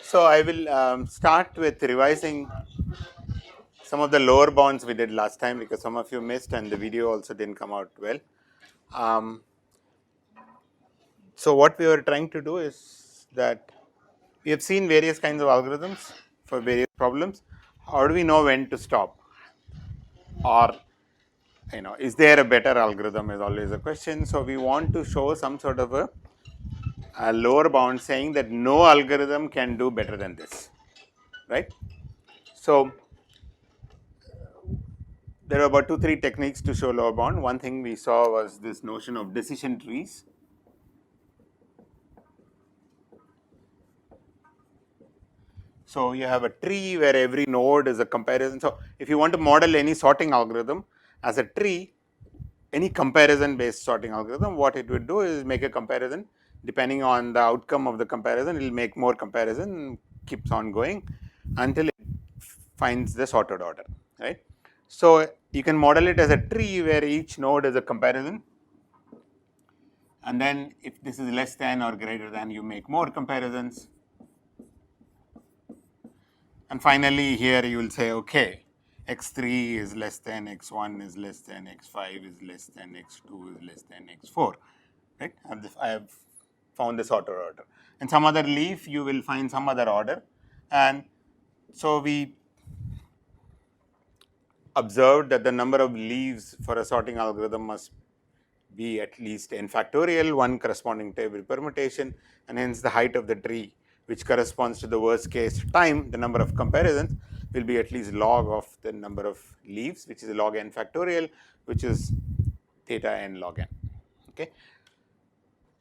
So I will start with revising some of the lower bounds we did last time because some of you missed and the video also didn't come out well. So what we were trying to do is that we have seen various kinds of algorithms for various problems. How do we know when to stop? Or is there a better algorithm is always a question. So we want to show some sort of a lower bound saying that no algorithm can do better than this, right? So there are about 2-3 techniques to show lower bound. One thing we saw was this notion of decision trees. So you have a tree where every node is a comparison. So if you want to model any sorting algorithm as a tree, any comparison based sorting algorithm, what it would do is make a comparison. Depending on the outcome of the comparison, it will make more comparison, keeps on going until it finds the sorted order, right? So you can model it as a tree where each node is a comparison. And then if this is less than or greater than, you make more comparisons. And finally, here you will say, okay, x3 is less than x1 is less than x5 is less than x2 is less than x4, right? I have found the sorted order. And some other leaf, you will find some other order. And so we observed that the number of leaves for a sorting algorithm must be at least n factorial, one corresponding to every permutation, and hence the height of the tree, which corresponds to the worst case time, the number of comparisons, will be at least log of the number of leaves, which is log n factorial, which is theta n log n. Okay.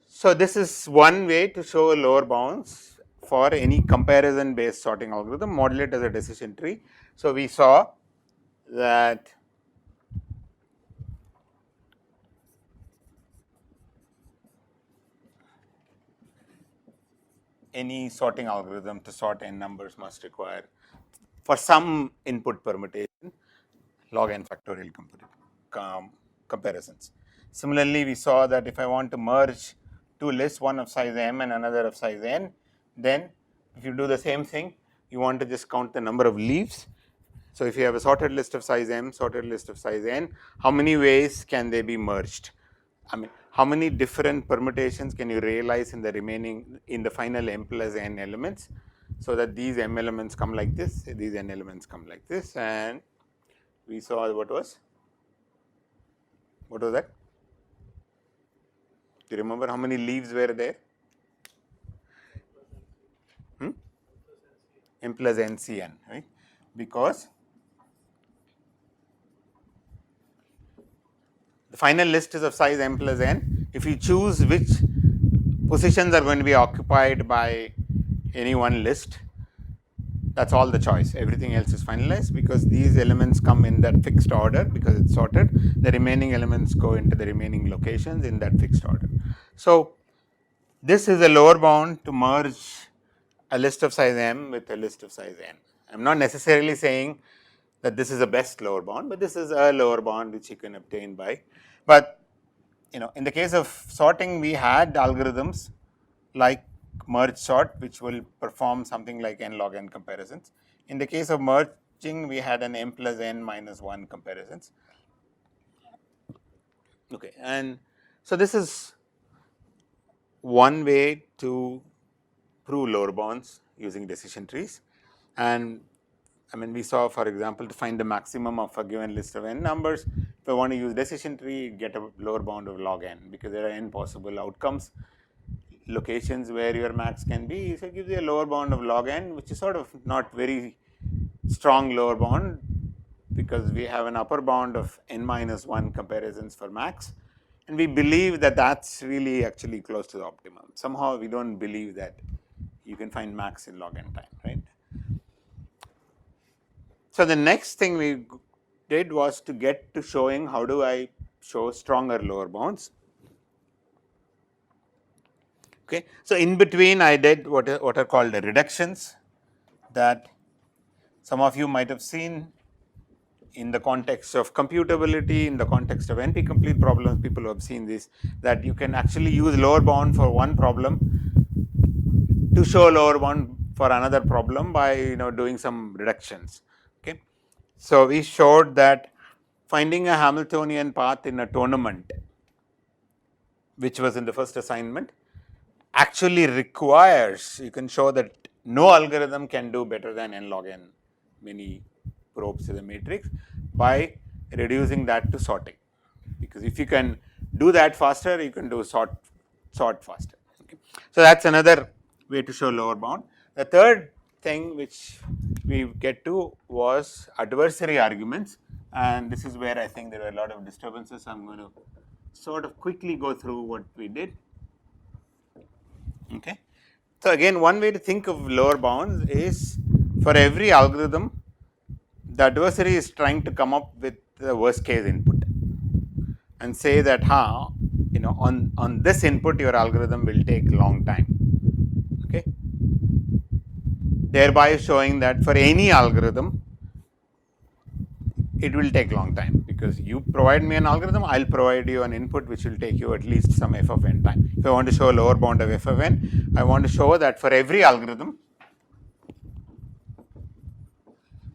So this is one way to show lower bounds for any comparison based sorting algorithm, model it as a decision tree. So we saw that any sorting algorithm to sort n numbers must require, for some input permutation, log n factorial comparisons. Similarly, we saw that if I want to merge two lists, one of size m and another of size n, then if you do the same thing, you want to just count the number of leaves. So if you have a sorted list of size m, sorted list of size n, how many ways can they be merged? I mean, how many different permutations can you realize in the final m plus n elements, so that these m elements come like this, these n elements come like this, and we saw what was that? Do you remember how many leaves were there? M plus n Cn, right? Because the final list is of size m plus n. If you choose which positions are going to be occupied by any one list, that's all the choice. Everything else is finalized because these elements come in that fixed order because it's sorted. The remaining elements go into the remaining locations in that fixed order. So this is a lower bound to merge a list of size m with a list of size n. I'm not necessarily saying that this is the best lower bound, but this is a lower bound which you can obtain by. But in the case of sorting, we had algorithms like merge sort, which will perform something like n log n comparisons. In the case of merging, we had an m plus n minus 1 comparisons. Okay, and so this is one way to prove lower bounds using decision trees. And I mean, we saw, for example, to find the maximum of a given list of n numbers, if I want to use decision tree, get a lower bound of log n because there are n possible outcomes, locations where your max can be. So it gives you a lower bound of log n, which is sort of not very strong lower bound because we have an upper bound of n minus 1 comparisons for max. And we believe that that's really actually close to the optimum. Somehow we don't believe that you can find max in log n time, right? So the next thing we did was to get to showing how do I show stronger lower bounds. Okay, so in between I did what are called the reductions that some of you might have seen in the context of computability, in the context of NP-complete problems. People who have seen this, that you can actually use lower bound for one problem to show lower bound for another problem by doing some reductions. Okay. So, we showed that finding a Hamiltonian path in a tournament, which was in the first assignment, actually requires, you can show that no algorithm can do better than n log n many probes to the matrix by reducing that to sorting. Because if you can do that faster, you can do sort faster. Okay. So, that is another way to show lower bound. The third thing which we get to was adversary arguments, and this is where I think there were a lot of disturbances. I am going to sort of quickly go through what we did. Okay. So, again one way to think of lower bounds is for every algorithm, the adversary is trying to come up with the worst case input and say that on this input your algorithm will take long time. Okay. Thereby showing that for any algorithm it will take long time, because you provide me an algorithm, I will provide you an input which will take you at least some f of n time. If I want to show a lower bound of f of n, I want to show that for every algorithm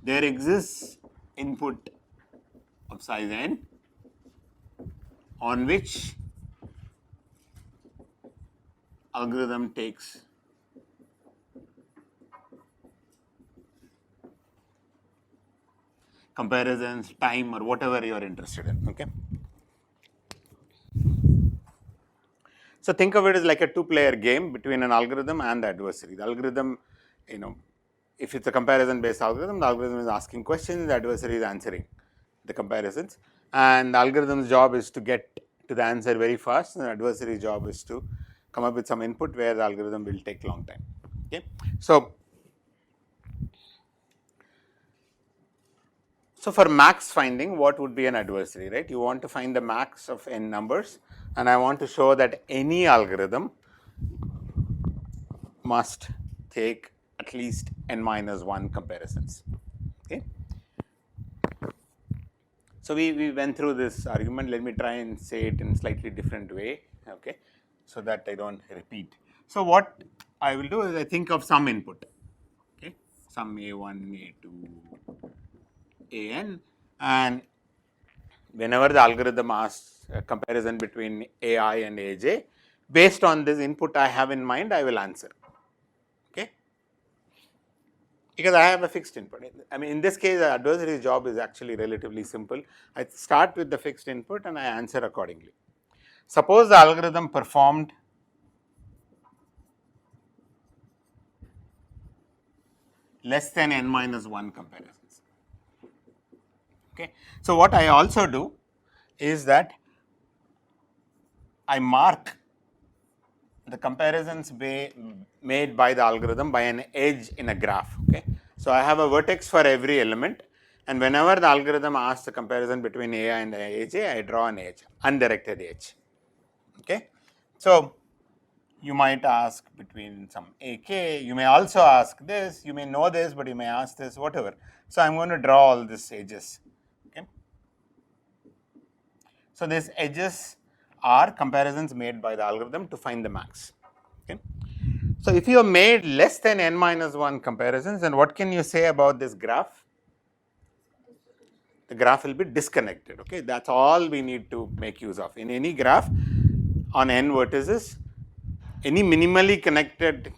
there exists input of size n on which algorithm takes comparisons, time, or whatever you are interested in. Okay. So, think of it as like a two-player game between an algorithm and the adversary. The algorithm, if it's a comparison based algorithm, the algorithm is asking questions, the adversary is answering the comparisons, and the algorithm's job is to get to the answer very fast, and the adversary's job is to come up with some input where the algorithm will take long time. Okay. So, for max finding, what would be an adversary, right? You want to find the max of n numbers, and I want to show that any algorithm must take at least n minus 1 comparisons. Okay. So, we went through this argument. Let me try and say it in slightly different way, okay, so that I do not repeat. So, what I will do is I think of some input, okay, some a1, a2, an, and whenever the algorithm asks a comparison between ai and aj, based on this input I have in mind, I will answer. Okay. Because I have a fixed input. I mean, in this case, the adversary's job is actually relatively simple. I start with the fixed input and I answer accordingly. Suppose the algorithm performed less than n minus 1 comparisons. Okay. So, what I also do is that I mark the comparisons made by the algorithm by an edge in a graph. Okay. So, I have a vertex for every element, and whenever the algorithm asks the comparison between AI and AJ, I draw an edge, undirected edge. Okay. So, you might ask between some AK, you may also ask this, you may know this, but you may ask this, whatever. So, I am going to draw all these edges. Okay. So, these edges are comparisons made by the algorithm to find the max. Okay. So, if you have made less than n minus 1 comparisons, then what can you say about this graph? The graph will be disconnected. Okay. That is all we need to make use of. In any graph on n vertices, any minimally connected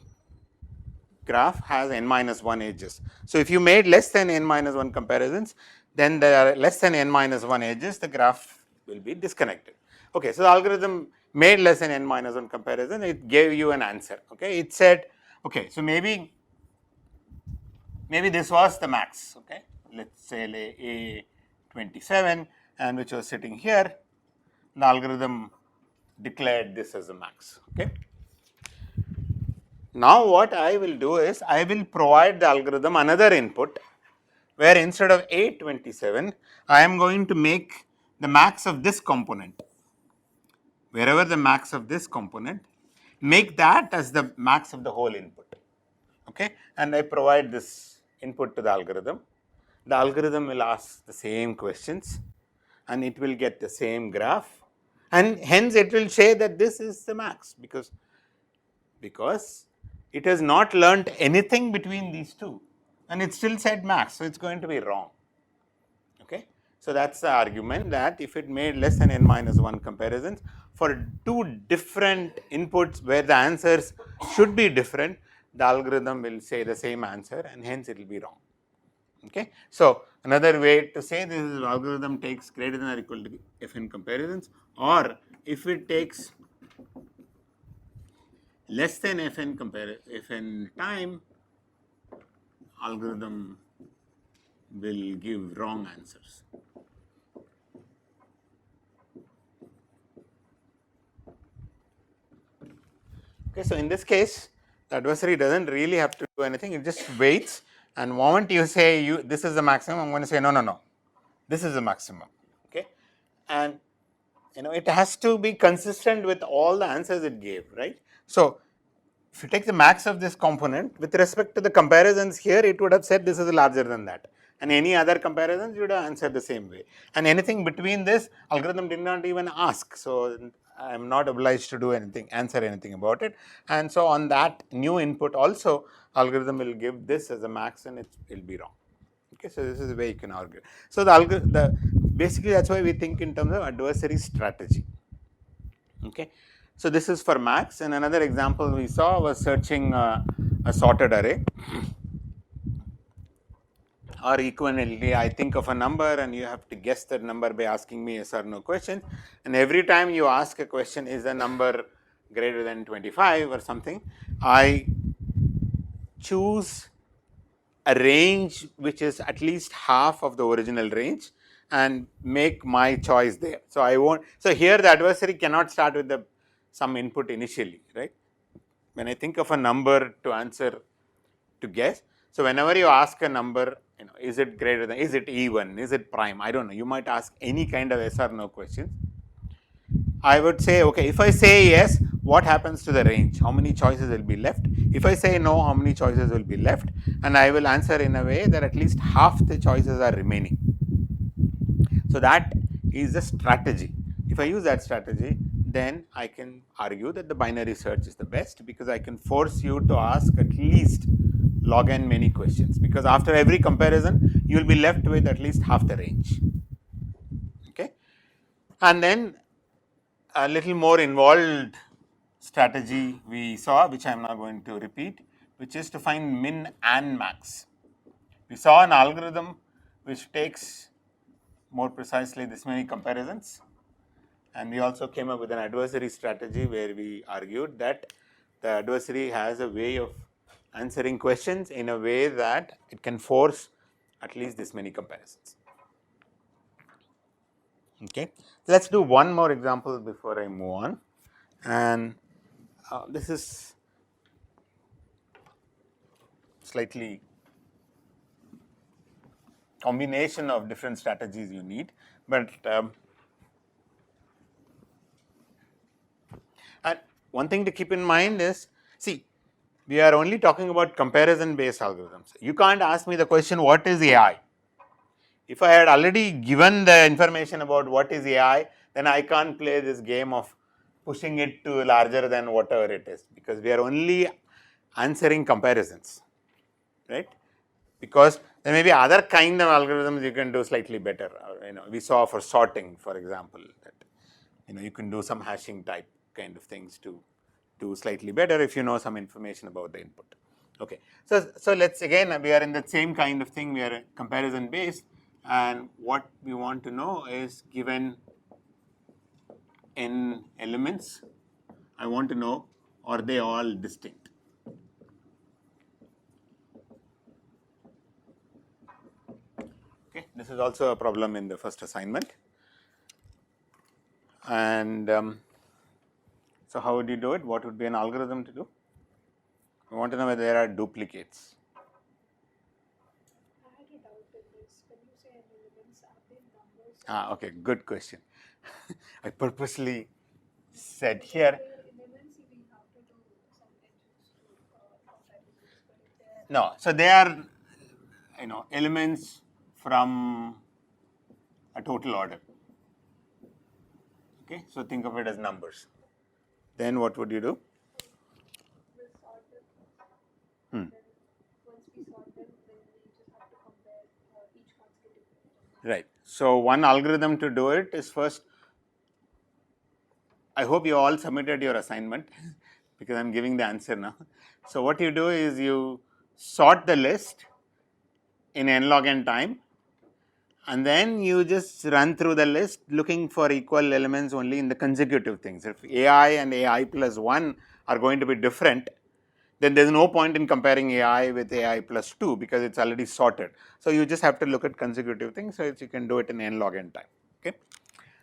graph has n minus 1 edges. So, if you made less than n minus 1 comparisons, then there are less than n minus 1 edges, the graph will be disconnected. Okay. So, the algorithm made less than n minus 1 comparison, it gave you an answer. Okay. It said, okay, so maybe this was the max. Okay. Let us say A27, and which was sitting here, the algorithm declared this as the max. Okay. Now, what I will do is I will provide the algorithm another input, where instead of A27, I am going to make the max of this component. Wherever the max of this component, make that as the max of the whole input. Okay. And I provide this input to the algorithm. The algorithm will ask the same questions and it will get the same graph, and hence it will say that this is the max, because it has not learnt anything between these two, and it still said max, so it's going to be wrong. Okay, so that's the argument that if it made less than n minus 1 comparisons for two different inputs where the answers should be different, the algorithm will say the same answer and hence it will be wrong. Okay, so another way to say this is algorithm takes greater than or equal to fn comparisons, or if it takes less than fn time, algorithm will give wrong answers. Okay, so in this case, the adversary doesn't really have to do anything; it just waits. And the moment you say this is the maximum, I'm going to say no, this is the maximum. Okay, and it has to be consistent with all the answers it gave, right? So if you take the max of this component with respect to the comparisons here, it would have said this is larger than that, and any other comparisons you would have answered the same way. And anything between this, algorithm did not even ask, so I am not obliged to do anything, answer anything about it. And so on that new input also, algorithm will give this as a max, and it will be wrong. Okay, so this is the way you can argue. So basically that's why we think in terms of adversary strategy. Okay, so this is for max, and another example we saw was searching a sorted array. Or equivalently, I think of a number and you have to guess that number by asking me yes or no question. And every time you ask a question, is the number greater than 25 or something, I choose a range which is at least half of the original range and make my choice there. So I won't. So here the adversary cannot start with some input initially, right? When I think of a number to answer, to guess. So whenever you ask a number, is it greater than, is it even, is it prime? I don't know. You might ask any kind of yes or no question. I would say, okay, if I say yes, what happens to the range? How many choices will be left? If I say no, how many choices will be left? And I will answer in a way that at least half the choices are remaining. So that is a strategy. If I use that strategy, then I can argue that the binary search is the best, because I can force you to ask at least log n many questions, because after every comparison, you will be left with at least half the range. Okay, and then a little more involved strategy we saw, which I am not going to repeat, which is to find min and max. We saw an algorithm which takes more precisely this many comparisons, and we also came up with an adversary strategy where we argued that the adversary has a way of answering questions in a way that it can force at least this many comparisons. Okay, let's do one more example before I move on, and this is slightly combination of different strategies you need, but and one thing to keep in mind is, see, we are only talking about comparison based algorithms. You can't ask me the question, what is AI? If I had already given the information about what is AI, then I can't play this game of pushing it to larger than whatever it is, because we are only answering comparisons, right? Because there may be other kind of algorithms you can do slightly better. We saw for sorting, for example, that you can do some hashing type kind of things to do slightly better if you know some information about the input. Okay, so let's again, we are in the same kind of thing. We are comparison based, and what we want to know is, given n elements, I want to know, are they all distinct? Okay, this is also a problem in the first assignment. And so how would you do it? What would be an algorithm to do? We want to know whether there are duplicates. I had a doubt in this. When you say elements, are they numbers? Okay, good question. I purposely said here. Elements, we have to do sometimes used to compare with this, but if they are No, so they are elements from a total order. Okay, so think of it as numbers. Then what would you do? will sort it. And then once we sort them, then we just have to compare each consecutive pair. Right. So one algorithm to do it is first, I hope you all submitted your assignment because I'm giving the answer now. So what you do is you sort the list in n log n time, and then you just run through the list looking for equal elements only in the consecutive things. If AI and AI plus 1 are going to be different, then there's no point in comparing AI with AI plus 2 because it's already sorted. So you just have to look at consecutive things, so you can do it in n log n time. Okay.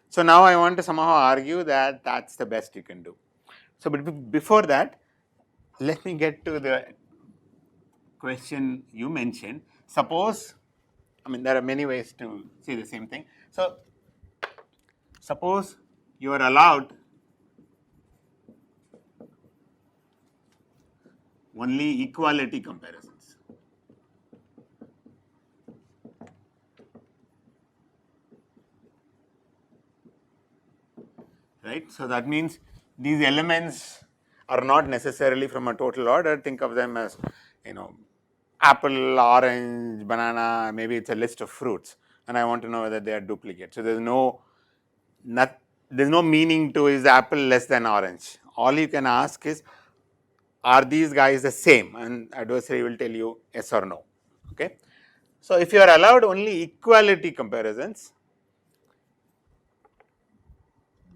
So now I want to somehow argue that that's the best you can do. So but before that, let me get to the question you mentioned. Suppose, I mean, there are many ways to see the same thing. So suppose you are allowed only equality comparisons. Right? So that means these elements are not necessarily from a total order. Think of them as, apple, orange, banana, maybe it's a list of fruits, and I want to know whether they are duplicates. So there's no meaning to is apple less than orange. All you can ask is, are these guys the same? And adversary will tell you yes or no. Okay. So if you are allowed only equality comparisons,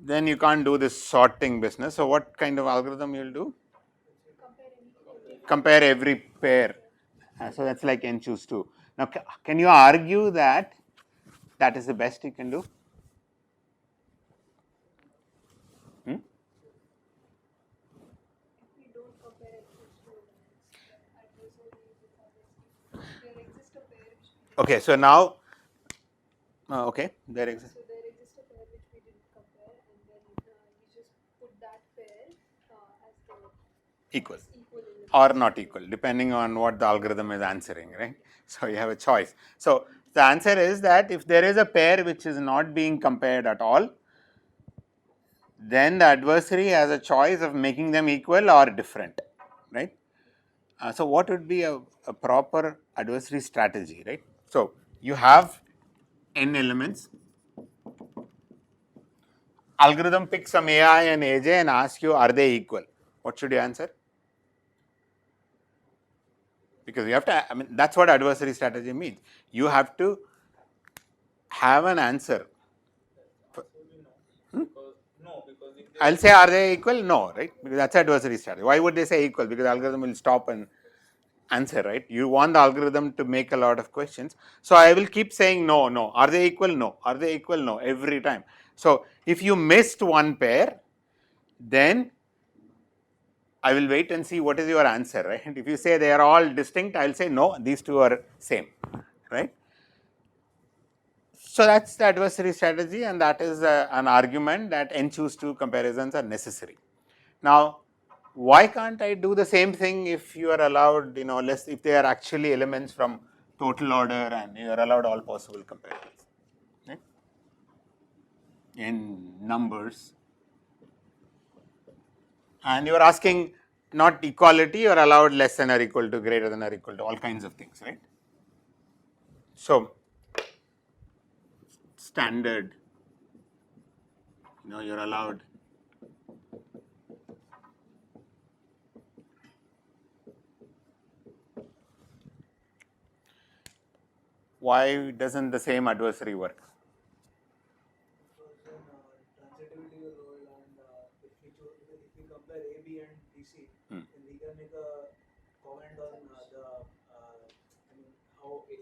then you can't do this sorting business. So what kind of algorithm you'll do? Compare every pair. So that's like n choose 2. Now can you argue that that is the best you can do? If we don't compare and choose two elements, then adversary will always, if there exists a pair which we didn't Okay, so now, okay, there exists. So there exists a pair which we didn't compare, and then we just put that pair as the Equal element. or not equal, depending on what the algorithm is answering, right? So you have a choice. So the answer is that if there is a pair which is not being compared at all, then the adversary has a choice of making them equal or different, right? So what would be a proper adversary strategy, right? So you have n elements. Algorithm picks some AI and AJ and asks you, are they equal? What should you answer? Because you have to, I mean, that's what adversary strategy means. You have to have an answer. I'll say, are they equal? No, right? Because that's adversary strategy. Why would they say equal? Because the algorithm will stop and answer, right? You want the algorithm to make a lot of questions. So I will keep saying no, no. Are they equal? No. Are they equal? No, every time. So if you missed one pair, then I will wait and see what is your answer, right? And if you say they are all distinct, I'll say no, these two are same, right? So that's the adversary strategy, and that is an argument that n choose 2 comparisons are necessary. Now, why can't I do the same thing if you are allowed, if they are actually elements from total order and you are allowed all possible comparisons, right? In numbers, and you are asking not equality, you are allowed less than or equal to, greater than or equal to, all kinds of things, right? So standard, you're allowed why doesn't the same adversary work? Because in transitivity role and if we compare A, B and DC, then we can make a comment on how A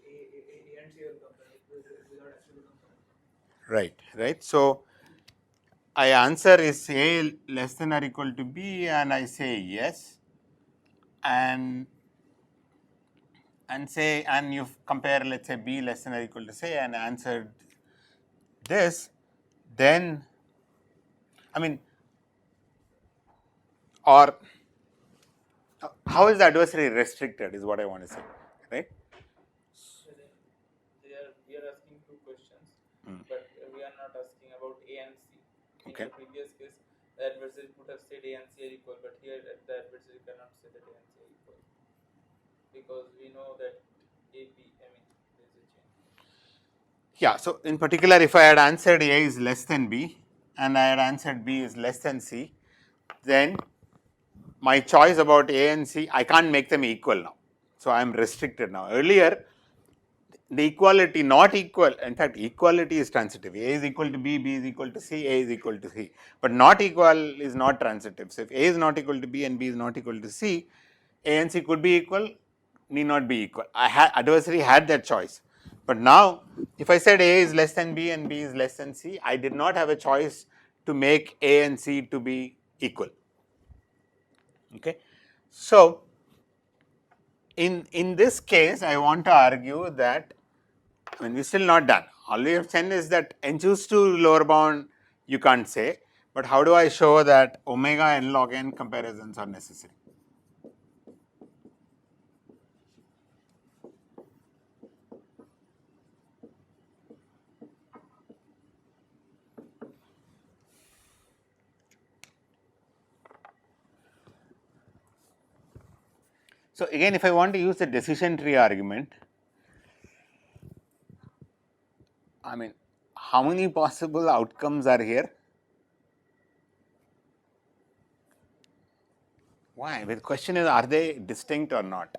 and C will compare without actually comparing. Right. So I answer is A less than or equal to B, and I say yes, and say, and you compare, let's say B less than or equal to say, and answered this, then I mean, or how is the adversary restricted is what I want to say, right? We are asking two questions, but we are not asking about A and C. Okay. In the previous case, the adversary could have said A and C are equal, but here the adversary cannot say that A and C are equal. because we know that A, B, I mean, there is a chain. Yeah, so in particular, if I had answered A is less than B and I had answered B is less than C, then my choice about A and C, I can't make them equal now. So I am restricted now. Earlier, the equality not equal, in fact, equality is transitive. A is equal to B, B is equal to C, A is equal to C. But not equal is not transitive. So if A is not equal to B and B is not equal to C, A and C could be equal, need not be equal. Adversary had that choice. But now, if I said A is less than B and B is less than C, I did not have a choice to make A and C to be equal. Okay. So, in this case, I want to argue that, I mean, we're still not done. All we have said is that n choose to lower bound you can't say, but how do I show that omega n log n comparisons are necessary? So again, if I want to use the decision tree argument, I mean, how many possible outcomes are here? Why? The question is, are they distinct or not?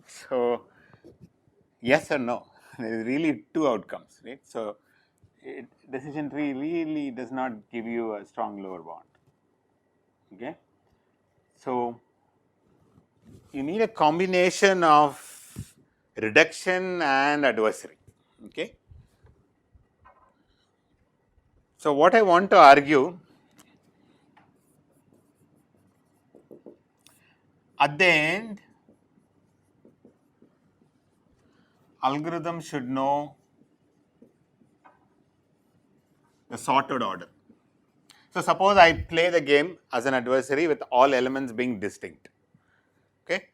So, yes or no? There is really two outcomes, right? So, decision tree really does not give you a strong lower bound. Okay. So, you need a combination of reduction and adversary. Okay. So, what I want to argue at the end, algorithm should know the sorted order. So, suppose I play the game as an adversary with all elements being distinct. Okay.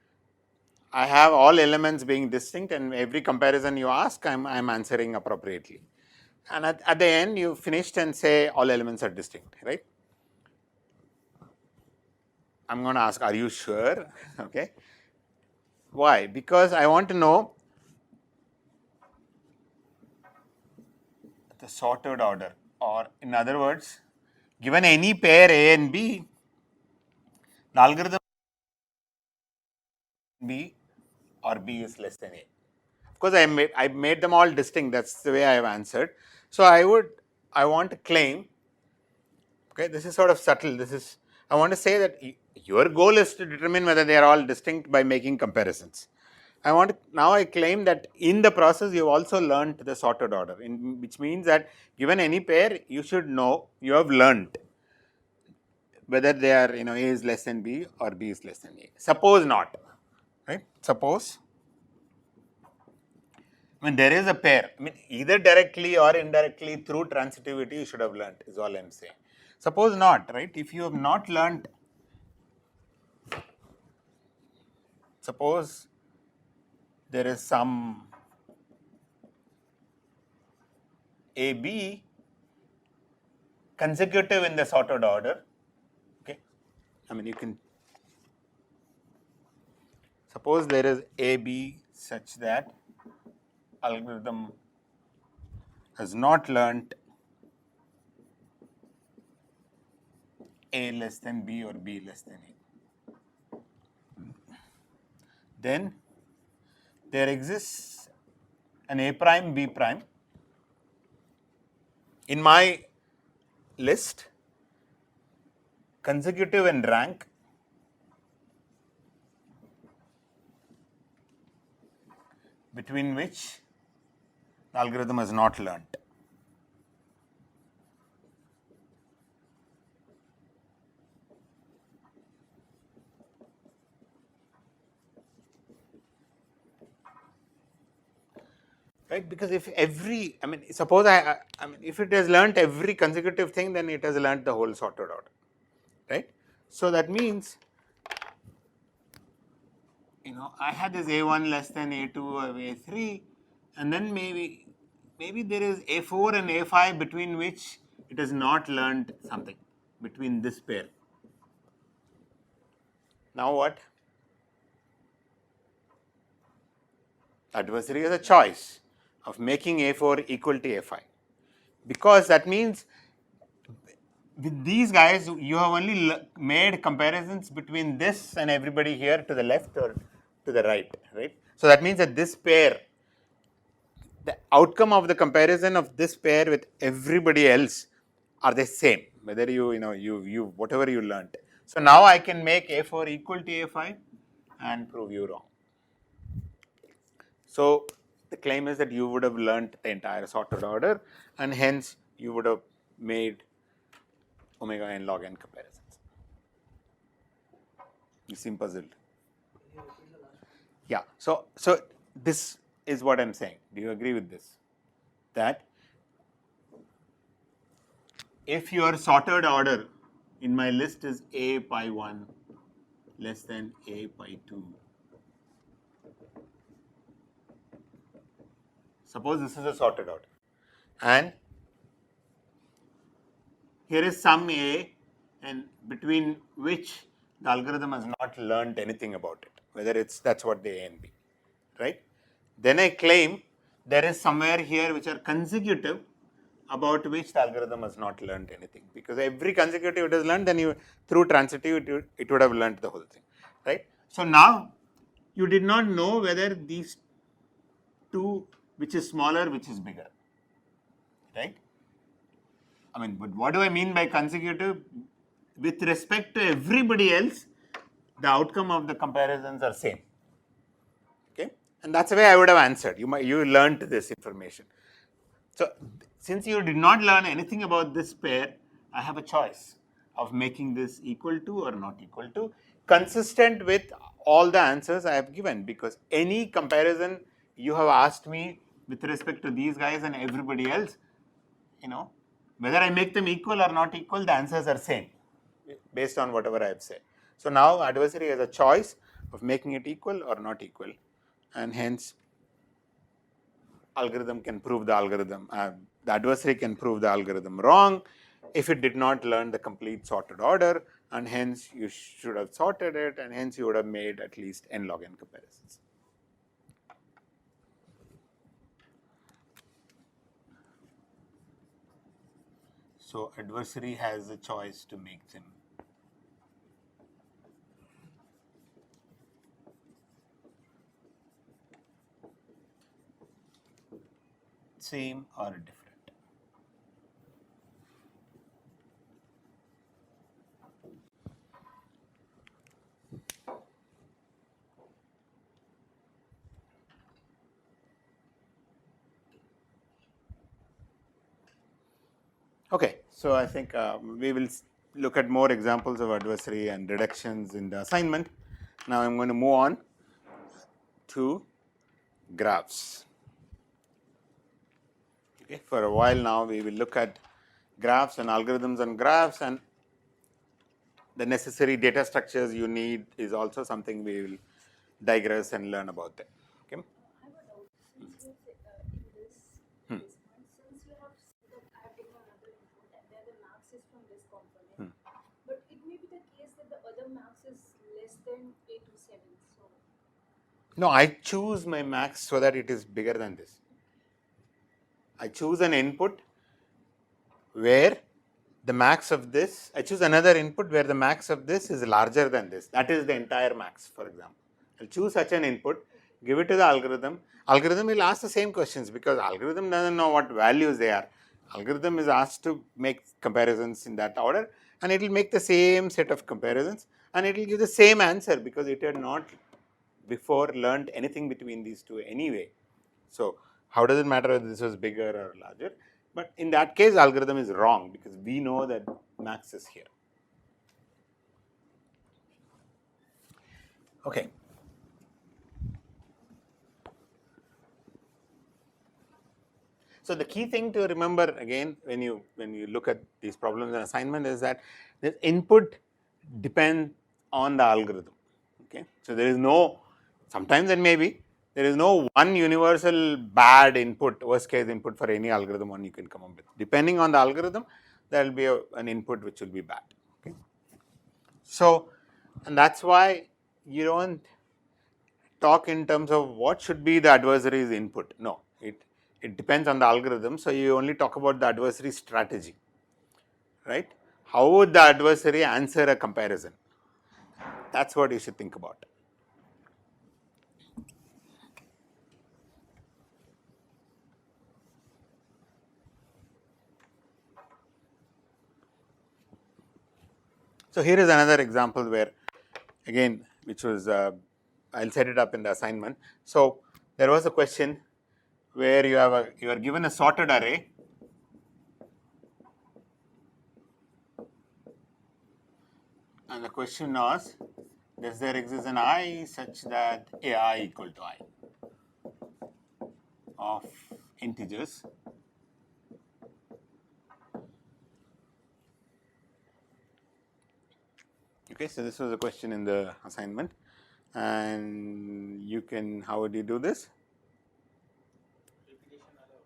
I have all elements being distinct, and every comparison you ask, I'm answering appropriately. And at the end, you finished and say all elements are distinct, right? I'm going to ask, are you sure? Okay. Why? Because I want to know the sorted order, or in other words, given any pair A and B, the algorithm B or B is less than A. Of course, I made them all distinct. That's the way I have answered. So I want to claim. Okay, this is sort of subtle. I want to say that your goal is to determine whether they are all distinct by making comparisons. Now I claim that in the process you have also learned the sorted order, which means that given any pair, you should know, you have learned whether they are, A is less than B or B is less than A. Suppose not, right? Suppose, I mean, there is a pair. I mean, either directly or indirectly through transitivity, you should have learned, is all I'm saying. Suppose not, right? If you have not learned, suppose there is some AB consecutive in the sorted order. Okay, I mean, you can suppose there is AB such that algorithm has not learnt A less than B or B less than A. Then there exists an A prime, B prime. In my list, consecutive in rank, between which the algorithm has not learnt. Right, because if every, I mean, suppose I mean, if it has learnt every consecutive thing, then it has learnt the whole sorted order, right? So that means, I had this A1 less than A2 or A3, and then maybe there is A4 and A5 between which it has not learnt something between this pair. Now what? Adversary has a choice of making A4 equal to A5, because that means with these guys you have only made comparisons between this and everybody here to the left or to the right, right? So that means that this pair, the outcome of the comparison of this pair with everybody else are the same, whether you whatever you learned. So now I can make A4 equal to A5 and prove you wrong. So the claim is that you would have learnt the entire sorted order, and hence you would have made omega n log n comparisons. You seem puzzled. Can you repeat the last one? Yeah. So this is what I'm saying. Do you agree with this? That if your sorted order in my list is A pi 1 less than A pi 2, suppose this is a sorted order, and here is some A, and between which the algorithm has not learned anything about it, whether that's what the A and B, right? Then I claim there is somewhere here which are consecutive about which the algorithm has not learned anything, because every consecutive it has learned, then you through transitive it would have learned the whole thing, right? So now you did not know whether these two, which is smaller, which is bigger, right? I mean, but what do I mean by consecutive? With respect to everybody else, the outcome of the comparisons are same. Okay, and that's the way I would have answered. You learned this information. So since you did not learn anything about this pair, I have a choice of making this equal to or not equal to, consistent with all the answers I have given, because any comparison you have asked me with respect to these guys and everybody else, whether I make them equal or not equal, the answers are same based on whatever I have said. So now adversary has a choice of making it equal or not equal, and hence algorithm can prove the algorithm, the adversary can prove the algorithm wrong if it did not learn the complete sorted order, and hence you should have sorted it, and hence you would have made at least n log n comparisons. So adversary has a choice to make them same or different. Okay, so I think we will look at more examples of adversary and reductions in the assignment. Now I'm going to move on to graphs. Okay, for a while now we will look at graphs and algorithms and graphs, and the necessary data structures you need is also something we will digress and learn about them. Okay. I have a doubt. Since you say, in this one, since you have said that I have taken another input and then the max is from this component, but it may be the case that the other max is less than 827. So No, I choose my max so that it is bigger than this. I choose an input where the max of this, I choose another input where the max of this is larger than this. That is the entire max, for example. I'll choose such an input, give it to the algorithm. Algorithm will ask the same questions because algorithm doesn't know what values they are. Algorithm is asked to make comparisons in that order, and it will make the same set of comparisons, and it will give the same answer because it had not before learned anything between these two anyway. So how does it matter whether this was bigger or larger? But in that case, algorithm is wrong because we know that max is here. Okay. So the key thing to remember again when you look at these problems and assignment is that the input depends on the algorithm. Okay. So there is no, sometimes there may be, there is no one universal bad input, worst case input for any algorithm one you can come up with. Depending on the algorithm, there will be an input which will be bad. Okay. So, and that's why you don't talk in terms of what should be the adversary's input. No, it depends on the algorithm. So you only talk about the adversary strategy, right? How would the adversary answer a comparison? That's what you should think about. So here is another example where, again, which was I'll set it up in the assignment. So there was a question where you are given a sorted array, and the question was, does there exist an I such that ai equal to I of integers? Okay, so this was a question in the assignment, and you can, how would you do this? Repetition allowed.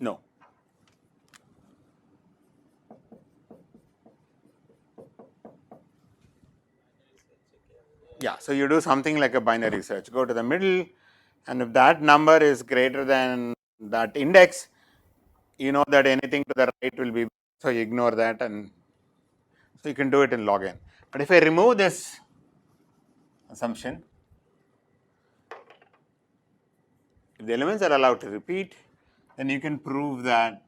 No. Yeah, so you do something like a binary search. Go to the middle, and if that number is greater than that index, you know that anything to the right will be, so you ignore that, and so you can do it in log n. But if I remove this assumption, if the elements are allowed to repeat, then you can prove that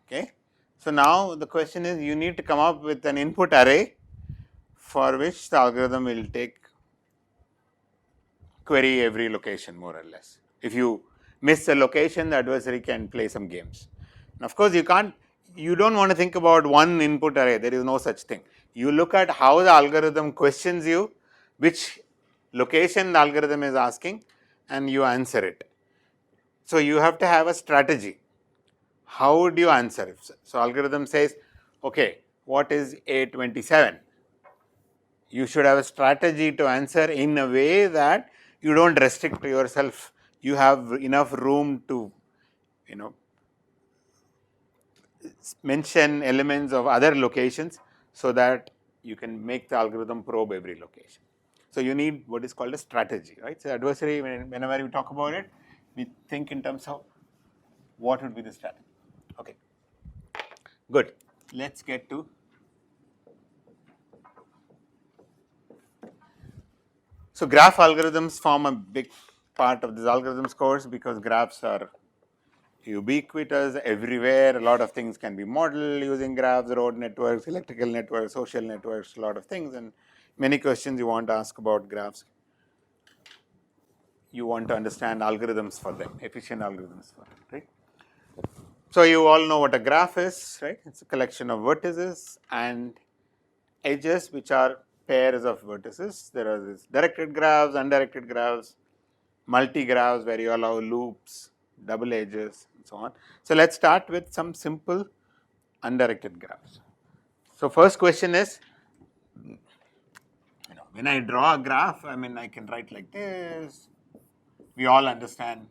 okay. So now the question is, you need to come up with an input array for which the algorithm will take query every location more or less. If you miss a location, the adversary can play some games. And of course, you don't want to think about one input array. There is no such thing. You look at how the algorithm questions you, which location the algorithm is asking, and you answer it. So you have to have a strategy. How would you answer it? So algorithm says, okay, what is A27? You should have a strategy to answer in a way that you don't restrict yourself. You have enough room to, mention elements of other locations so that you can make the algorithm probe every location. So you need what is called a strategy, right? So adversary, whenever we talk about it, we think in terms of what would be the strategy. Okay, good. Let's get to. So graph algorithms form a big part of this algorithms course because graphs are ubiquitous everywhere. A lot of things can be modeled using graphs, road networks, electrical networks, social networks, a lot of things, and many questions you want to ask about graphs. You want to understand algorithms for them, efficient algorithms for them, right? So you all know what a graph is, right? It's a collection of vertices and edges, which are pairs of vertices. There are these directed graphs, undirected graphs, multi-graphs where you allow loops, double edges, and so on. So let's start with some simple undirected graphs. So first question is, when I draw a graph, I can write like this. We all understand.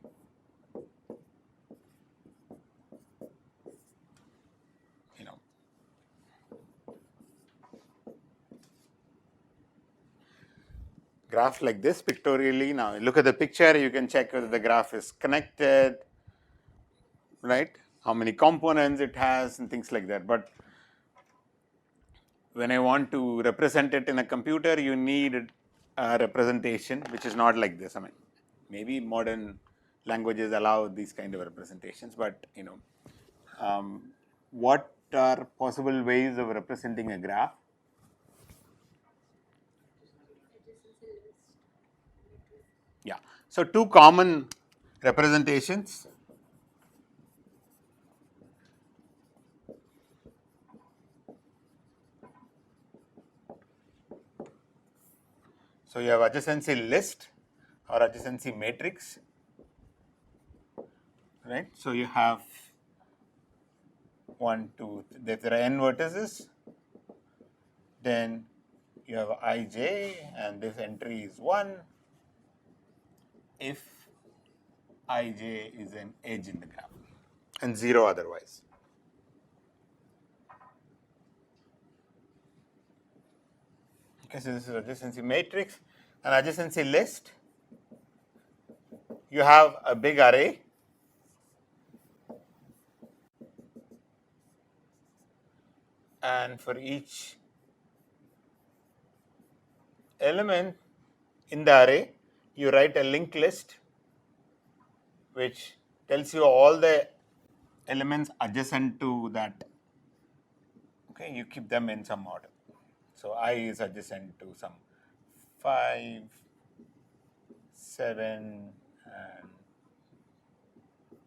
Graph like this pictorially. Now look at the picture, you can check whether the graph is connected, right? How many components it has and things like that. But when I want to represent it in a computer, you need a representation which is not like this. Maybe modern languages allow these kind of representations, but what are possible ways of representing a graph? Yeah. So two common representations. So you have adjacency list or adjacency matrix, right? So you have 1, 2, there are n vertices. Then you have ij, and this entry is 1 if ij is an edge in the graph and 0 otherwise. Okay, so this is adjacency matrix. An adjacency list, you have a big array and for each element in the array, you write a linked list which tells you all the elements adjacent to that. Okay, you keep them in some order. So I is adjacent to some 5, 7, and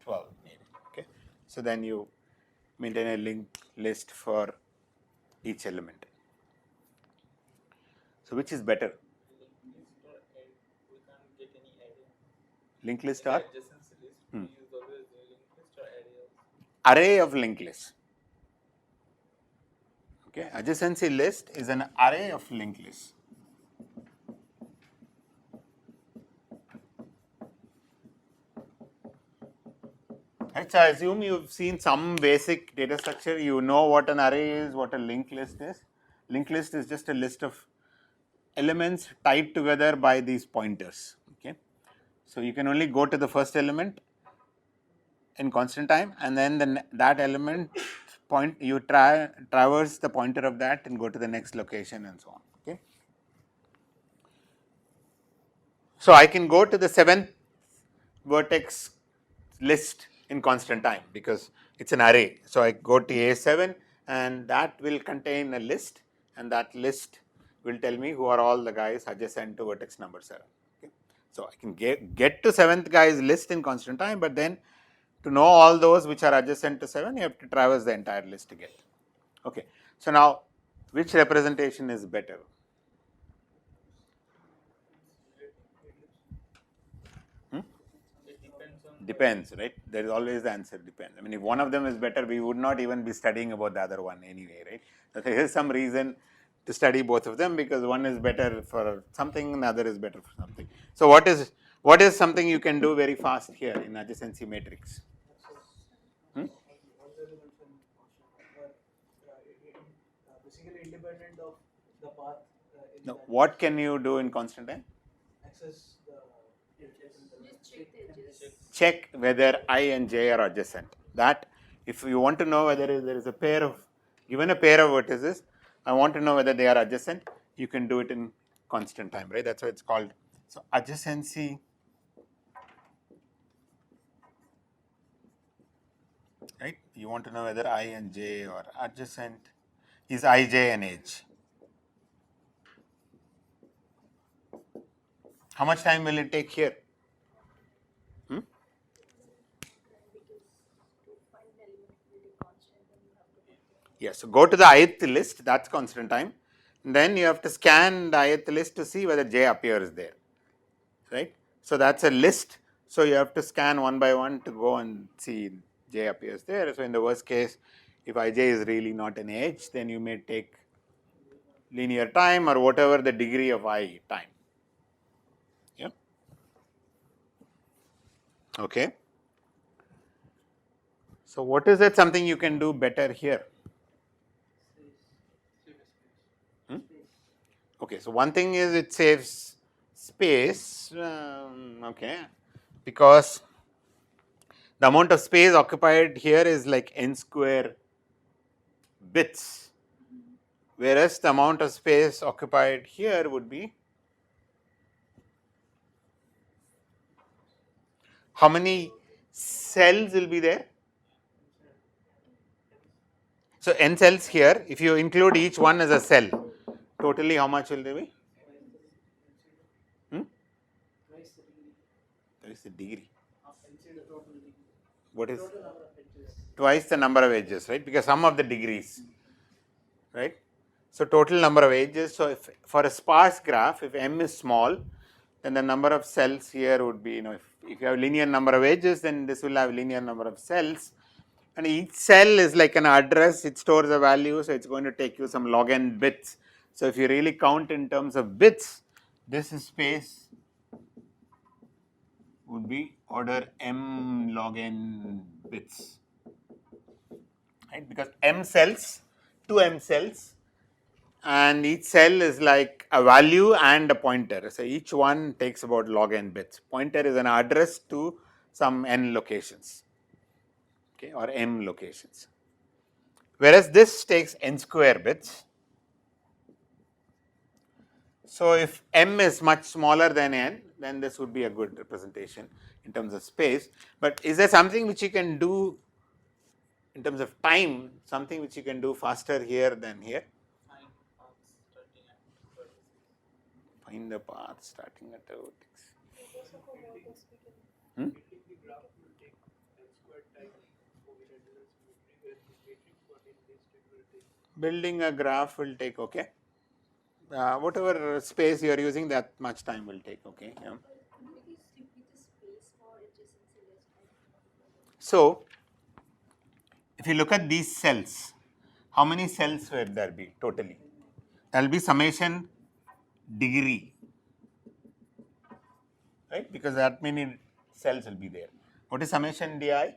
12 maybe. Okay, so then you maintain a linked list for each element. So which is better? We can't get any idea. Linked list In or the adjacency list, we use always the linked list or array also. array of linked lists. Okay, adjacency list is an array of linked lists. Right, so I assume you've seen some basic data structure. You know what an array is, what a linked list is. Linked list is just a list of elements tied together by these pointers. Okay, so you can only go to the first element in constant time, and then that element point you traverse the pointer of that and go to the next location and so on. Okay, so I can go to the 7th vertex list in constant time because it's an array. So I go to A7 and that will contain a list, and that list will tell me who are all the guys adjacent to vertex number 7. Okay. So I can get to 7th guy's list in constant time, but then to know all those which are adjacent to 7, you have to traverse the entire list to get. Okay. So now which representation is better? It depends on Depends, right? There is always the answer depends. I mean, if one of them is better, we would not even be studying about the other one anyway, right? So there is some reason to study both of them because one is better for something, the other is better for something. So what is something you can do very fast here in adjacency matrix? All the elements in constant basically independent of the path in No, that what can you do in constant time? access the Just check the edges. Check whether I and j are adjacent. That if you want to know whether there is a pair of, given a pair of vertices, I want to know whether they are adjacent, you can do it in constant time, right? That's why it's called. So adjacency, right? You want to know whether I and j are adjacent, is ij an edge? How much time will it take here? Yes, so go to the ith list, that's constant time. Then you have to scan the ith list to see whether j appears there, right? So that's a list. So you have to scan one by one to go and see j appears there. So in the worst case, if ij is really not an edge, then you may take linear time or whatever the degree of I time. Yeah. Okay. So what is it something you can do better here? Okay, so one thing is it saves space, okay, because the amount of space occupied here is like n square bits, whereas the amount of space occupied here would be how many cells will be there? So n cells here, if you include each one as a cell, totally how much will there be? That is the degree. What is? Twice the number of edges, right? Because sum of the degrees, right? So total number of edges. So if for a sparse graph, if m is small, then the number of cells here would be, if you have linear number of edges, then this will have linear number of cells. And each cell is like an address, it stores a value, so it's going to take you some log n bits. So if you really count in terms of bits, this space would be order m log n bits, right? Because m cells, 2m cells and each cell is like a value and a pointer. So, each one takes about log n bits. Pointer is an address to some n locations, okay, or m locations, whereas this takes n square bits. So, if m is much smaller than n, then this would be a good representation in terms of space. But is there something which you can do in terms of time, something which you can do faster here than here? Find the path starting at a vertex. Neighbors of a vertex we can Hmm? Building the graph will take n squared time for which adjacent symmetry, where the matrix containing list it will take. Building a graph will take, okay. Whatever space you are using, that much time will take, okay. Yeah. could you please repeat the space for adjacency list? I don't know. So, if you look at these cells, how many cells will there be totally? There will be summation degree, right, because that many cells will be there. What is summation di?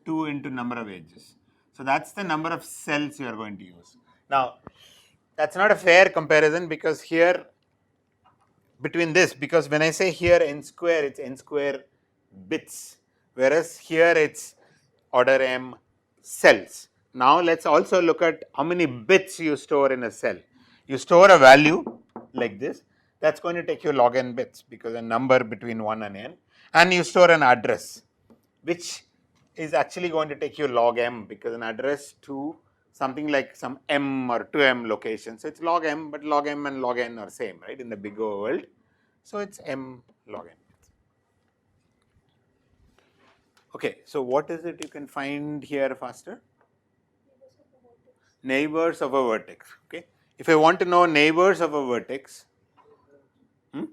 2 into number of edges. So, that is the number of cells you are going to use. Now, that is not a fair comparison, because here between this, because when I say here n square, it is n square bits, whereas here it is order m cells. Now, let us also look at how many bits you store in a cell. You store a value like this, that is going to take you log n bits, because a number between 1 and n, and you store an address, which is actually going to take you log m, because an address to something like some m or 2m location. So, it is log m, but log m and log n are same, right, in the bigger world. So, it is m log n. Okay, so what is it you can find here faster? Neighbors of a vertex. Okay, if I want to know neighbors of a vertex, You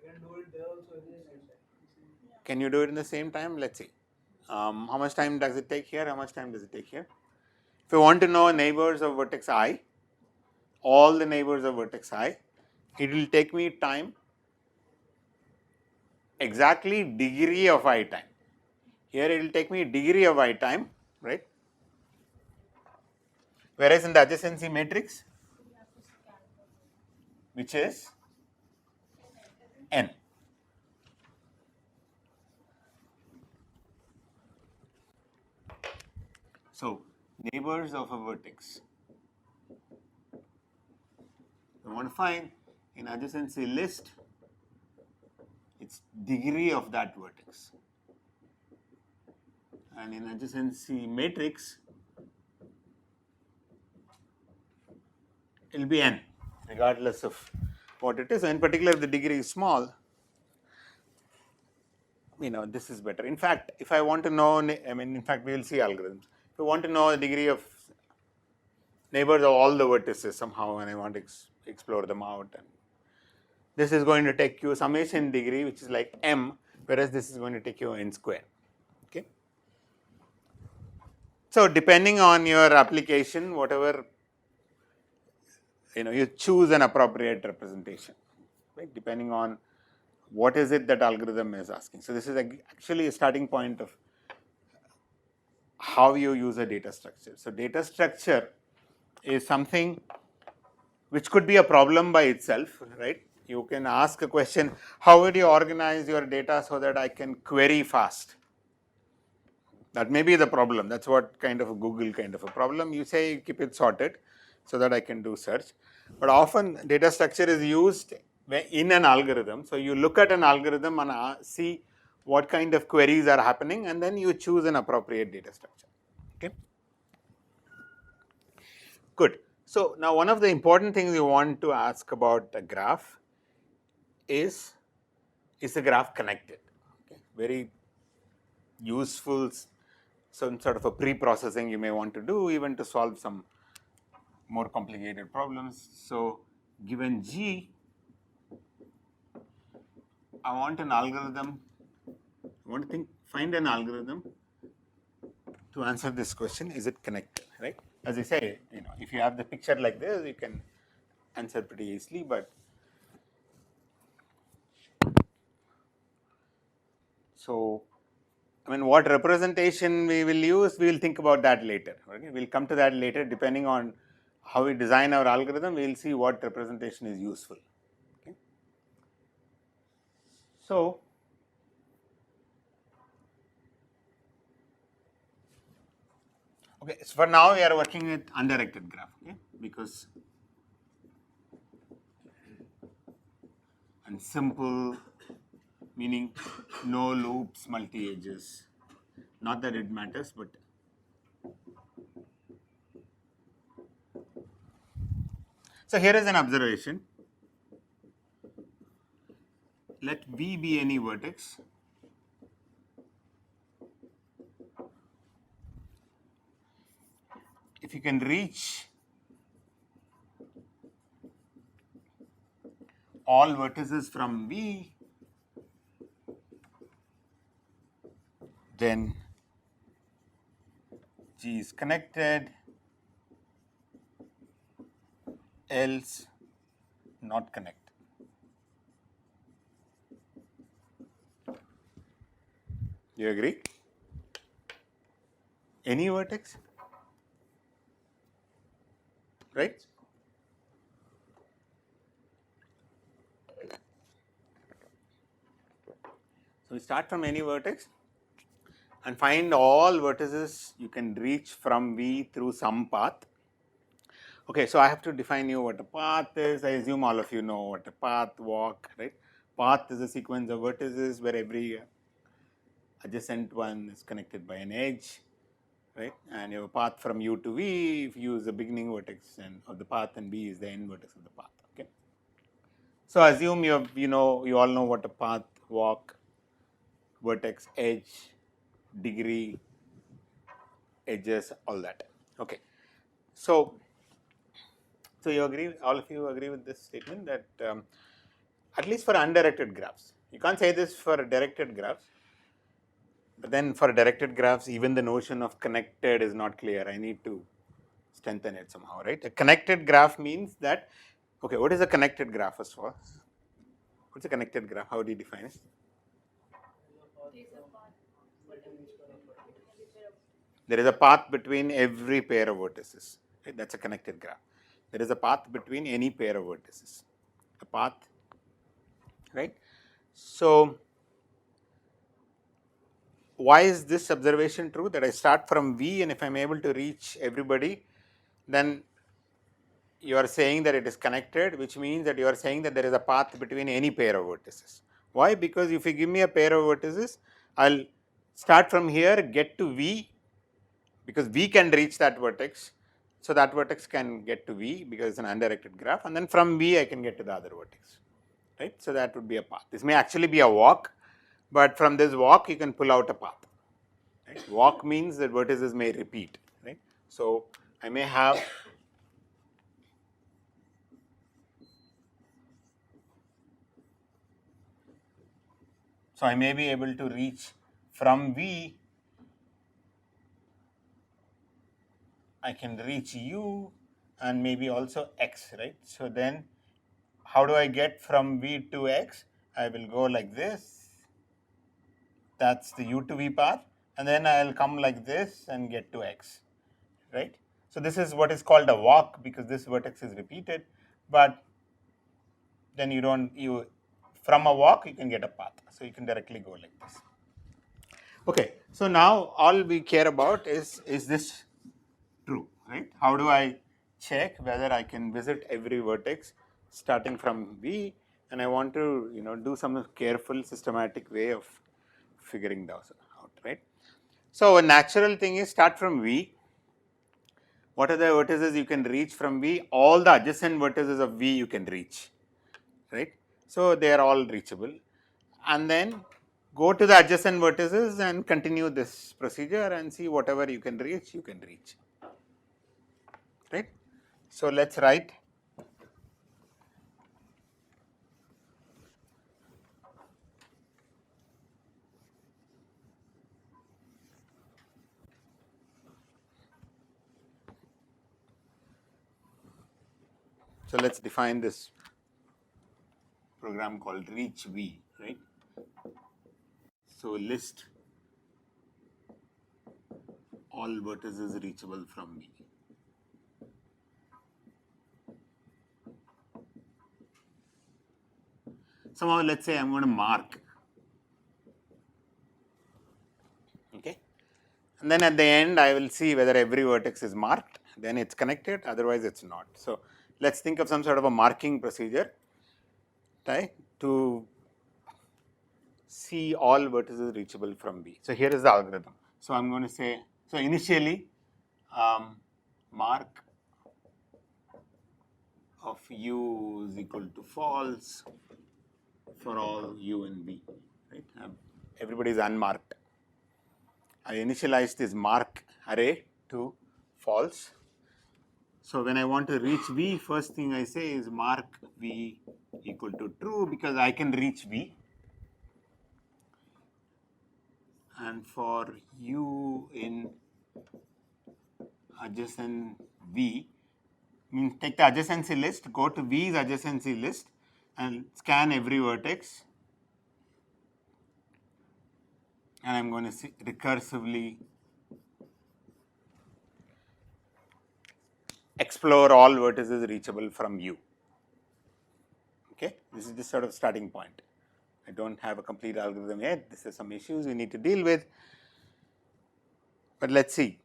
can do it there also in the same time. can you do it in the same time? Let's see. How much time does it take here? How much time does it take here? If I want to know neighbors of vertex I, all the neighbors of vertex I, it will take me time exactly degree of I time. Here it will take me degree of I time, right? Whereas in the adjacency matrix, which is n. So, neighbors of a vertex. I want to find in adjacency list its degree of that vertex, and in adjacency matrix it will be n regardless of what it is. So, in particular, if the degree is small, this is better. In fact, if I want to know, in fact we will see algorithms. If I want to know the degree of neighbors of all the vertices somehow, and I want to explore them out, and this is going to take you summation degree, which is like m, whereas this is going to take you n square. Okay. So, depending on your application, whatever you choose an appropriate representation, right, depending on what is it that algorithm is asking. So, this is actually a starting point of how you use a data structure. So, data structure is something which could be a problem by itself, right. You can ask a question, how would you organize your data so that I can query fast? That may be the problem. That is what kind of a Google kind of a problem. You say keep it sorted so that I can do search. But often data structure is used in an algorithm. So, you look at an algorithm and see what kind of queries are happening, and then you choose an appropriate data structure. Okay. Good. So, now one of the important things you want to ask about a graph is the graph connected? Okay. Very useful, some sort of a pre-processing you may want to do even to solve some more complicated problems. So, given G, I want an algorithm, I want to find an algorithm to answer this question, is it connected, right? As I say, if you have the picture like this, you can answer pretty easily, but so, what representation we will use, we will think about that later. Okay? We will come to that later depending on how we design our algorithm, we will see what representation is useful. Okay. So, okay, so for now we are working with undirected graph, okay, because and simple meaning no loops, multi edges. Not that it matters, but so here is an observation. Let V be any vertex. If you can reach all vertices from V, then G is connected, else not connected. You agree? Any vertex, right? So we start from any vertex and find all vertices you can reach from V through some path. Okay, so I have to define you what a path is. I assume all of you know what a path, walk, right? Path is a sequence of vertices where every adjacent one is connected by an edge, right? And you have a path from U to V. If you use the beginning vertex and of the path, and V is the end vertex of the path. Okay. So assume you all know what a path, walk, vertex, edge, degree, edges, all that. Okay. So you agree, all of you agree with this statement that at least for undirected graphs, you can't say this for directed graphs, but then for directed graphs, even the notion of connected is not clear. I need to strengthen it somehow, right? A connected graph means that, okay, what is a connected graph first of all? What's a connected graph? How do you define it? There is a path between every pair of vertices. Right? That's a connected graph. There is a path between any pair of vertices. A path, right? So, why is this observation true? That I start from V, and if I'm able to reach everybody, then you are saying that it is connected, which means that you are saying that there is a path between any pair of vertices. Why? Because if you give me a pair of vertices, I'll start from here, get to V, because V can reach that vertex. So that vertex can get to V because it's an undirected graph, and then from V I can get to the other vertex, right? So that would be a path. This may actually be a walk, but from this walk you can pull out a path. Right? Walk means that vertices may repeat, right? So I may have so I may be able to reach from V, I can reach U and maybe also X, right? So then how do I get from V to X? I will go like this. That's the U to V path, and then I'll come like this and get to X, right? So this is what is called a walk because this vertex is repeated, but then you from a walk you can get a path, so you can directly go like this. Okay, so now all we care about is this true, right? How do I check whether I can visit every vertex starting from V, and I want to do some careful systematic way of figuring those out, right? So a natural thing is start from V. What are the vertices you can reach from V? All the adjacent vertices of V you can reach, right? So they are all reachable, and then go to the adjacent vertices and continue this procedure and see whatever you can reach, right? So let's write. So let's define this program called reach V, right? So list all vertices reachable from V. somehow let's say I'm going to mark, okay, and then at the end I will see whether every vertex is marked, then it's connected, otherwise it's not. So let's think of some sort of a marking procedure, right, to see all vertices reachable from B. So here is the algorithm. So I'm going to say, so initially mark of U is equal to false for all U in B, right? Everybody is unmarked. I initialize this mark array to false. So when I want to reach V, first thing I say is mark V equal to true, because I can reach V. And for U in adjacent V, means take the adjacency list, go to V's adjacency list and scan every vertex, and I'm going to see recursively explore all vertices reachable from U. Okay, this is just sort of starting point. I don't have a complete algorithm yet. This is some issues we need to deal with, but let's see.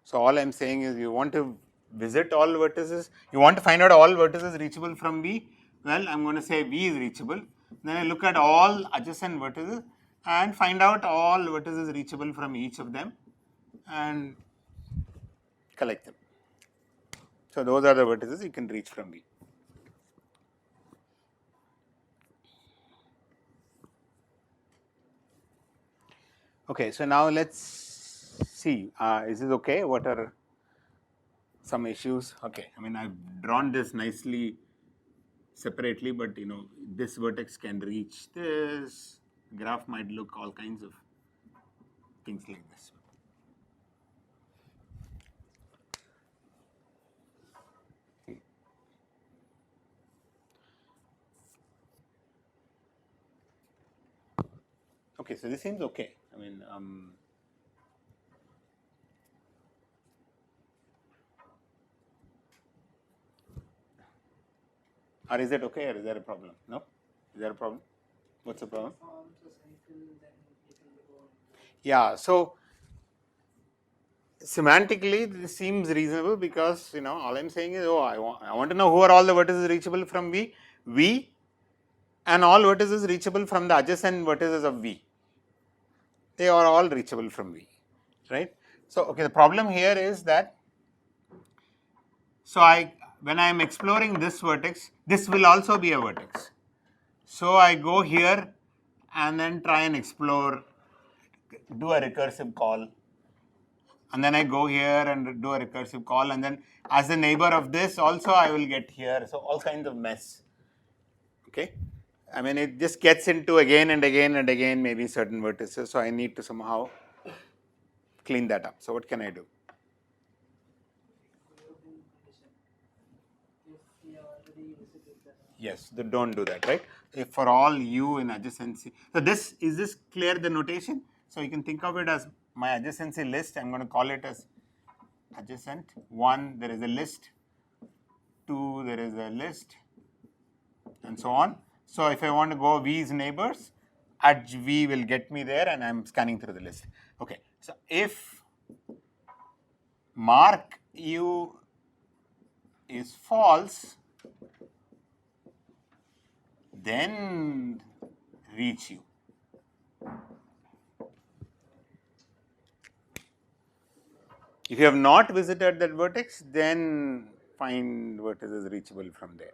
So all I'm saying is, you want to visit all vertices, you want to find out all vertices reachable from V. Well, I'm going to say V is reachable. Then I look at all adjacent vertices and find out all vertices reachable from each of them and collect them. So those are the vertices you can reach from V. Okay, so now let's see, is this okay? What are some issues? Okay, I mean, I've drawn this nicely separately, but this vertex can reach this, graph might look all kinds of things like this. Okay, so this seems okay. I mean, or is it okay, or is there a problem? No? Is there a problem? What's the problem? Yeah, so semantically this seems reasonable, because all I'm saying is, I want to know who are all the vertices reachable from V, and all vertices reachable from the adjacent vertices of V. They are all reachable from V, right? So okay, the problem here is that, so when I am exploring this vertex, this will also be a vertex. So I go here and then try and explore, do a recursive call, and then I go here and do a recursive call, and then as the neighbor of this also I will get here. So all kinds of mess. Okay, I mean, it just gets into again and again and again maybe certain vertices. So I need to somehow clean that up. So what can I do? Yes, don't do that, right? If for all U in adjacency. So is this clear, the notation? So you can think of it as my adjacency list. I'm going to call it as adjacent. 1, there is a list. 2, there is a list, and so on. So if I want to go V's neighbors, edge V will get me there, and I'm scanning through the list. Okay, so if mark U is false, then reach U. If you have not visited that vertex, then find vertices reachable from there.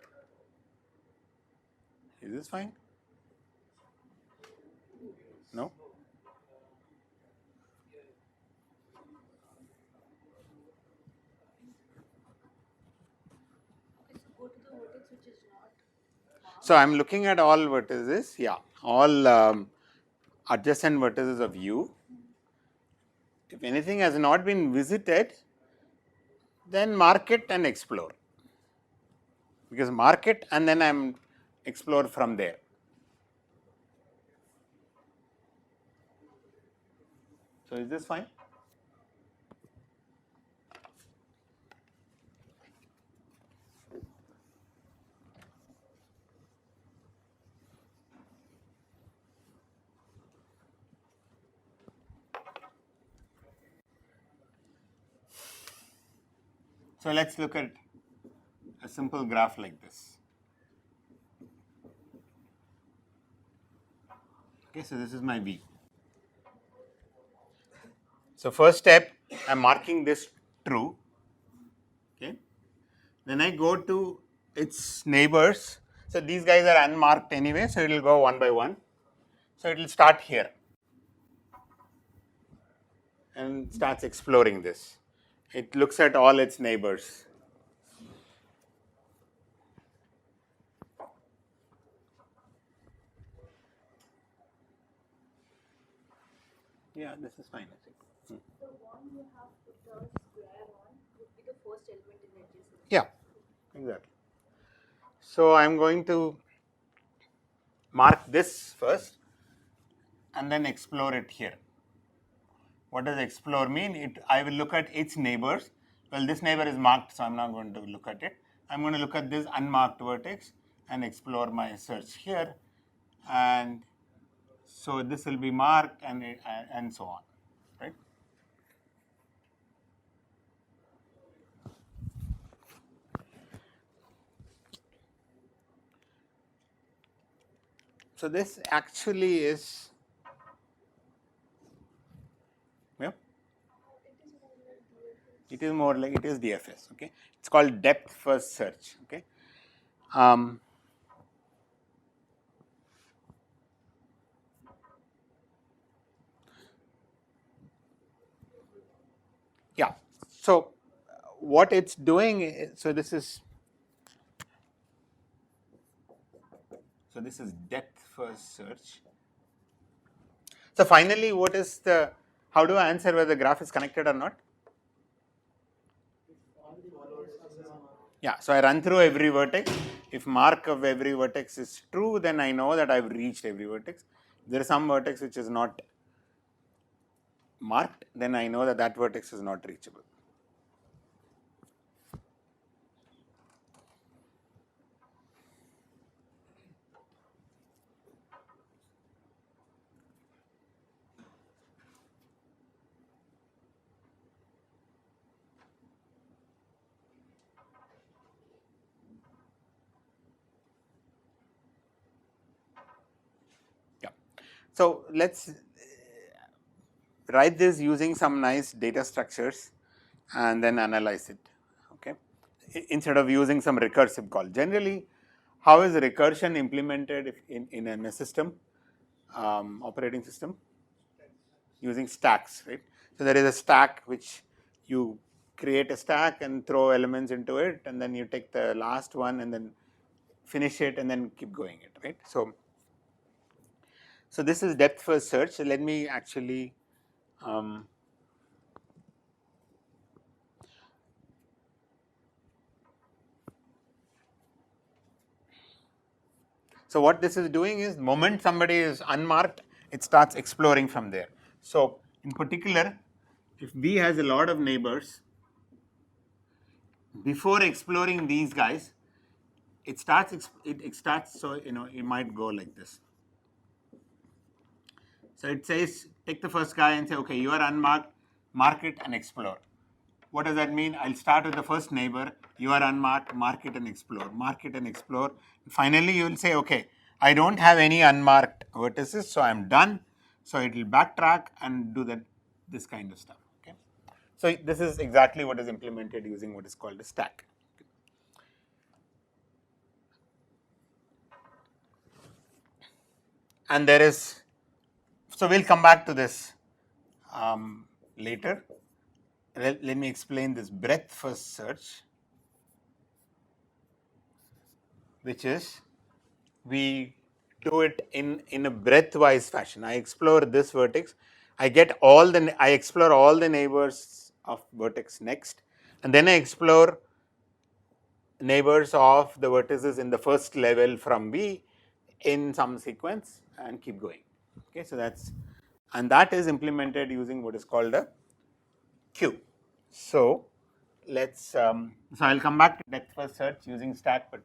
Is this fine? No? Go to the vertex which is not marked. So I'm looking at all vertices, yeah, all adjacent vertices of U. If anything has not been visited, then mark it and explore, because mark it and then I'm explore from there. So is this fine? So let's look at a simple graph like this. Okay, so this is my V. So first step, I'm marking this true. Okay, then I go to its neighbors. So these guys are unmarked anyway, so it will go one by one. So it will start here and starts exploring this. It looks at all its neighbors. Yeah, this is fine, I think. The one you have put the square on would be the first element in adjacency. Yeah, exactly. So I'm going to mark this first and then explore it here. What does explore mean? I will look at its neighbors. Well, this neighbor is marked, so I'm not going to look at it. I'm going to look at this unmarked vertex and explore my search here. And so this will be marked and so on, right? So this actually is, yeah, it is more like, it is DFS, okay? It's called depth first search, okay? Yeah, so what it's doing is, so this is depth first search. So finally, what is the, how do I answer whether the graph is connected or not? Yeah, so I run through every vertex. If mark of every vertex is true, then I know that I've reached every vertex. If there is some vertex which is not marked, then I know that that vertex is not reachable. Yeah. So let's write this using some nice data structures and then analyze it, okay, instead of using some recursive call. Generally, how is recursion implemented in a system, operating system? Using stacks, right? So there is a stack which you create a stack and throw elements into it, and then you take the last one and then finish it and then keep going it, right? So this is depth first search. So let me actually so what this is doing is, moment somebody is unmarked, it starts exploring from there. So in particular, if B has a lot of neighbors, before exploring these guys, it starts, so it might go like this. So it says, take the first guy and say, okay, you are unmarked, mark it and explore. What does that mean? I'll start with the first neighbor, you are unmarked, mark it and explore, mark it and explore. Finally, you will say, okay, I don't have any unmarked vertices, so I'm done. So it will backtrack and do this kind of stuff. Okay. So this is exactly what is implemented using what is called a stack. And there is, so we'll come back to this later. Let me explain this breadth first search, which is, we do it in a breadth-wise fashion. I explore this vertex, I explore all the neighbors of vertex next, and then I explore neighbors of the vertices in the first level from B in some sequence and keep going. Okay, so that is implemented using what is called a queue. So so I'll come back to depth first search using stack, but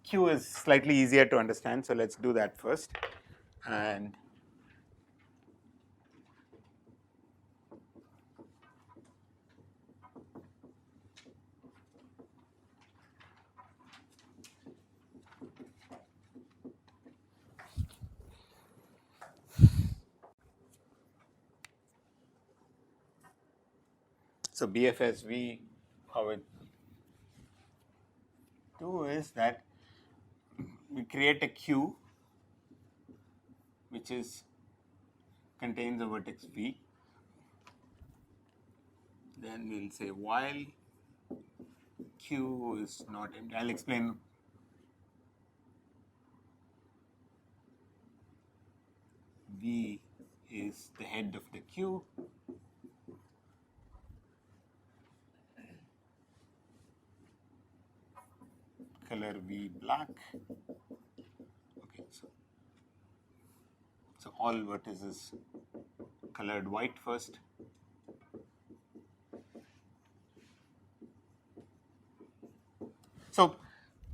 queue is slightly easier to understand. So let's do that first. And So BFS, how it do is that we create a queue which contains a vertex V. Then we'll say while Q is not empty. I'll explain. V is the head of the queue. Color V black. Okay, so all vertices colored white first. So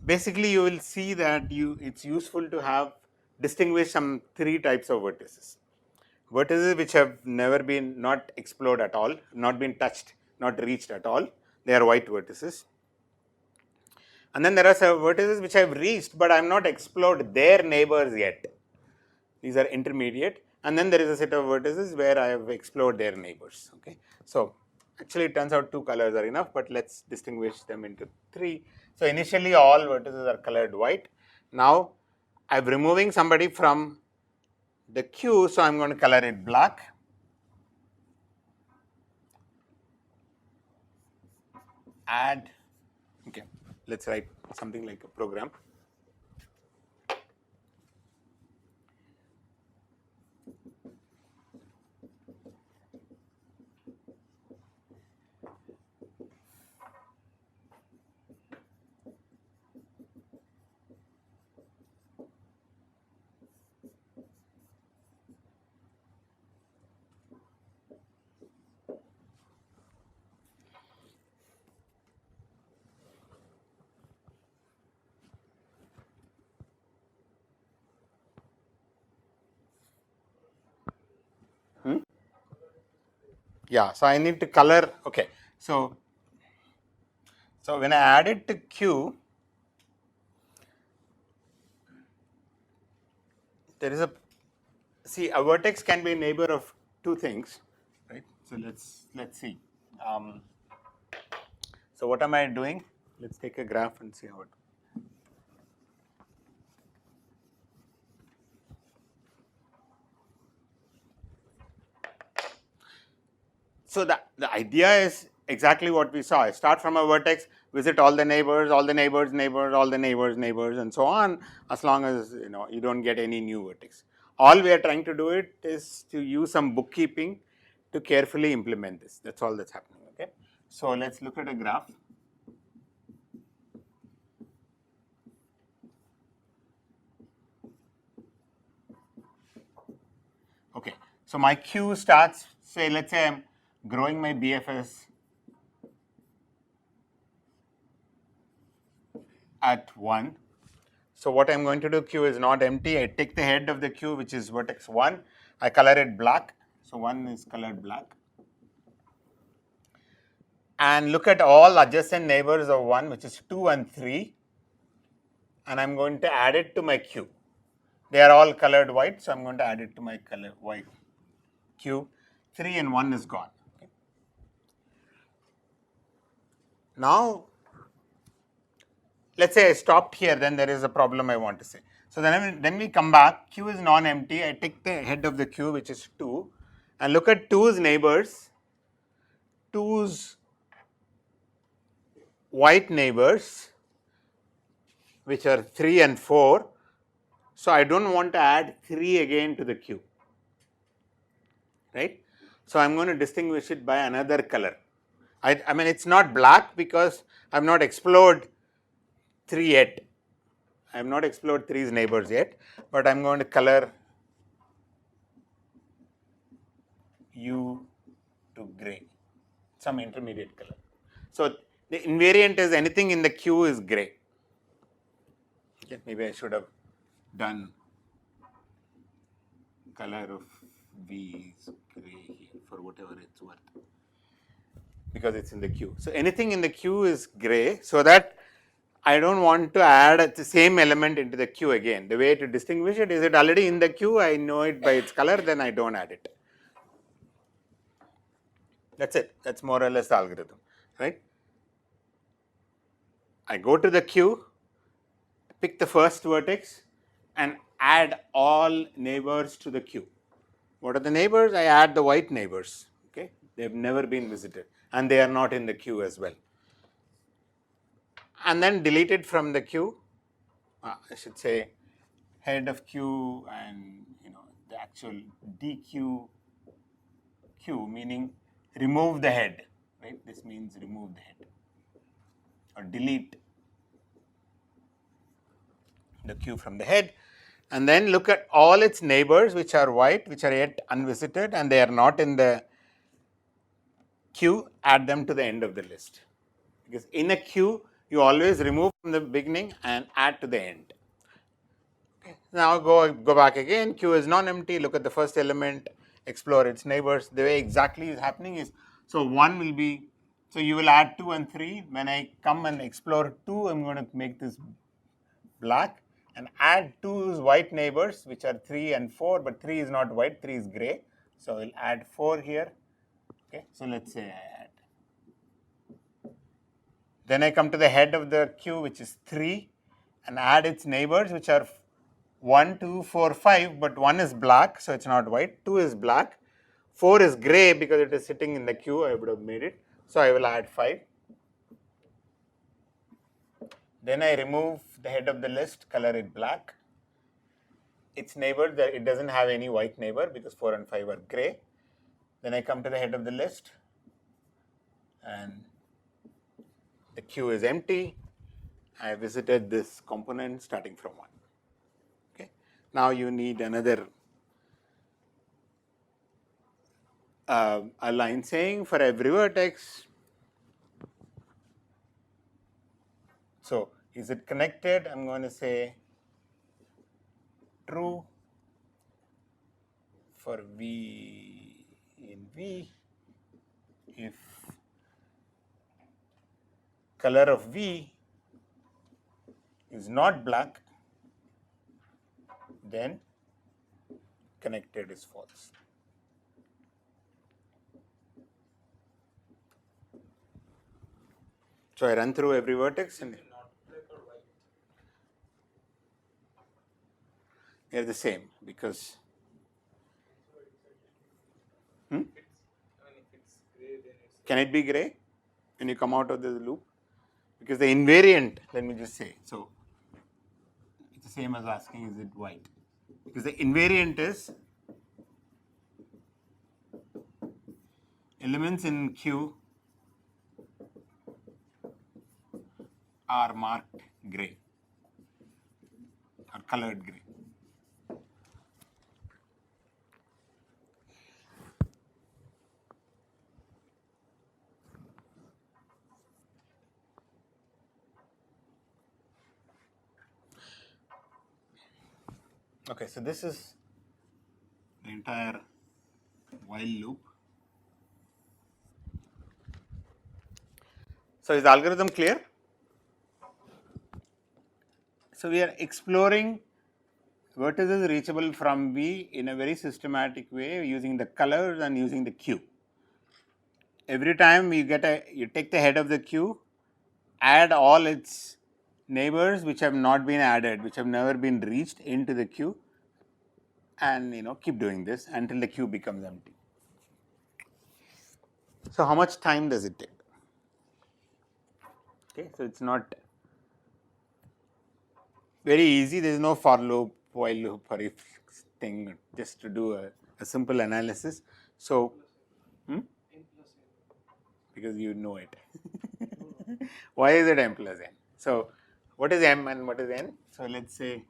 basically you will see that it's useful to have distinguish some three types of vertices. Vertices which have never been not explored at all, not been touched, not reached at all, they are white vertices. And then there are some vertices which I have reached, but I have not explored their neighbors yet. These are intermediate. And then there is a set of vertices where I have explored their neighbors. Okay. So actually it turns out two colors are enough, but let's distinguish them into three. So initially all vertices are colored white. Now I'm removing somebody from the queue, so I'm going to color it black. Add, okay, let's write something like a program. Yeah, so I need to color, okay. So when I add it to Q, there is a vertex can be a neighbor of two things, right? So let's see. So what am I doing? Let's take a graph and see how it. So the idea is exactly what we saw. I start from a vertex, visit all the neighbors, all the neighbors, neighbors, all the neighbors, neighbors, and so on, as long as you don't get any new vertex. All we are trying to do it is to use some bookkeeping to carefully implement this. That's all that's happening. Okay. So let's look at a graph. Okay. So my queue starts, say, let's say I'm growing my BFS at 1. So what I'm going to do, queue is not empty. I take the head of the queue, which is vertex 1. I color it black. So 1 is colored black. And look at all adjacent neighbors of 1, which is 2 and 3. And I'm going to add it to my queue. They are all colored white, so I'm going to add it to my color white queue. 3 and 1 is gone. Okay. Now, let's say I stopped here, then there is a problem I want to say. So then we come back, Q is non-empty, I take the head of the Q, which is 2, and look at 2's neighbors, 2's white neighbors, which are 3 and 4. So I don't want to add 3 again to the Q, right? So I'm going to distinguish it by another color. I mean, it's not black because I've not explored 3 yet. I have not explored 3's neighbors yet, but I'm going to color U to gray, some intermediate color. So the invariant is anything in the Q is gray. Okay, maybe I should have done color of V is gray here for whatever it's worth, because it's in the Q. So anything in the Q is gray, so that I don't want to add the same element into the Q again. The way to distinguish it is it already in the Q, I know it by its color, then I don't add it. That's it. That's more or less the algorithm, right? I go to the queue, pick the first vertex, and add all neighbors to the queue. What are the neighbors? I add the white neighbors. Okay, they've never been visited, and they are not in the queue as well. And then delete it from the queue. I should say head of queue and the actual dequeue queue, meaning remove the head. Right? This means remove the head or delete the queue from the head, and then look at all its neighbors which are white, which are yet unvisited, and they are not in the queue. Add them to the end of the list, because in a queue you always remove from the beginning and add to the end. Okay. Now go back again. Queue is non-empty. Look at the first element. Explore its neighbors. The way exactly is happening is, so 1 will be, so you will add 2 and 3. When I come and explore 2, I'm going to make this black and add 2 white neighbors, which are 3 and 4, but 3 is not white, 3 is gray. So I'll add 4 here. Okay, so let's say I add. Then I come to the head of the queue, which is 3, and add its neighbors, which are 1, 2, 4, 5, but 1 is black, so it's not white. 2 is black. 4 is gray because it is sitting in the queue. I would have made it. So I will add 5. Then I remove the head of the list, color it black. Its neighbor, it doesn't have any white neighbor because 4 and 5 are gray. Then I come to the head of the list and the queue is empty. I visited this component starting from 1. Okay. Now you need another a line saying for every vertex. So is it connected? I'm going to say true for V in V if color of V is not black, then connected is false. So I run through every vertex and Not black or white. they're the same because If it's gray, then it's can it be gray when you come out of the loop? Because the invariant, let me just say, so it's the same as asking is it white? Because the invariant is elements in Q are marked gray or colored gray. Okay, so this is the entire while loop. So is the algorithm clear? So we are exploring vertices reachable from V in a very systematic way using the colors and using the queue. Every time you take the head of the queue, add all its neighbors which have not been added, which have never been reached into the queue, and keep doing this until the queue becomes empty. So how much time does it take? Okay, so it's not very easy. There is no for loop, while loop, or if thing, just to do a simple analysis. So, because you know it. Why is it m plus n? So, what is m and what is n? So, let's say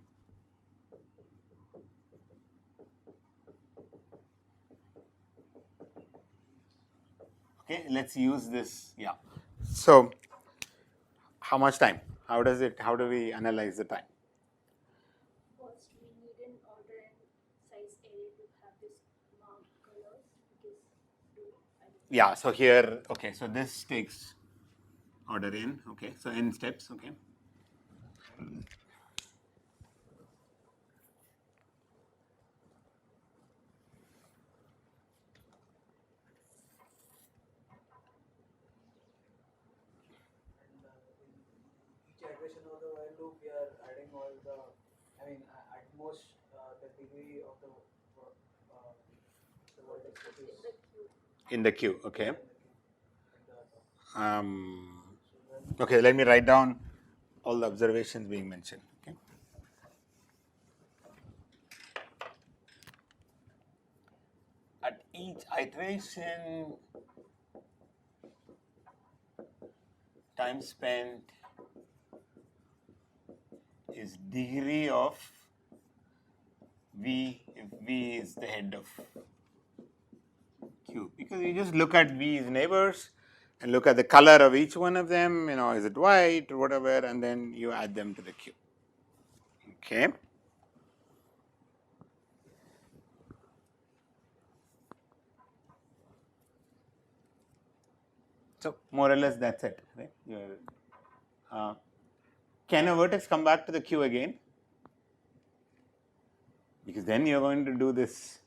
okay, let's use this. Yeah. So, how much time? How do we analyze the time? First, we need an order and size array to have this marked colors because Yeah, so here, okay, so this takes order n, okay, so n steps, okay. iteration of the while loop, we are adding all the, I mean, at most the degree of the vertex which is in the queue. Okay. in the queue. Okay, let me write down all the observations being mentioned. Okay. At each iteration, time spent is degree of V if V is the head of Q, because you just look at V's neighbors and look at the color of each one of them, is it white or whatever, and then you add them to the Q. Okay. So more or less that's it, right? Can a vertex come back to the Q again? Because then you're going to do this.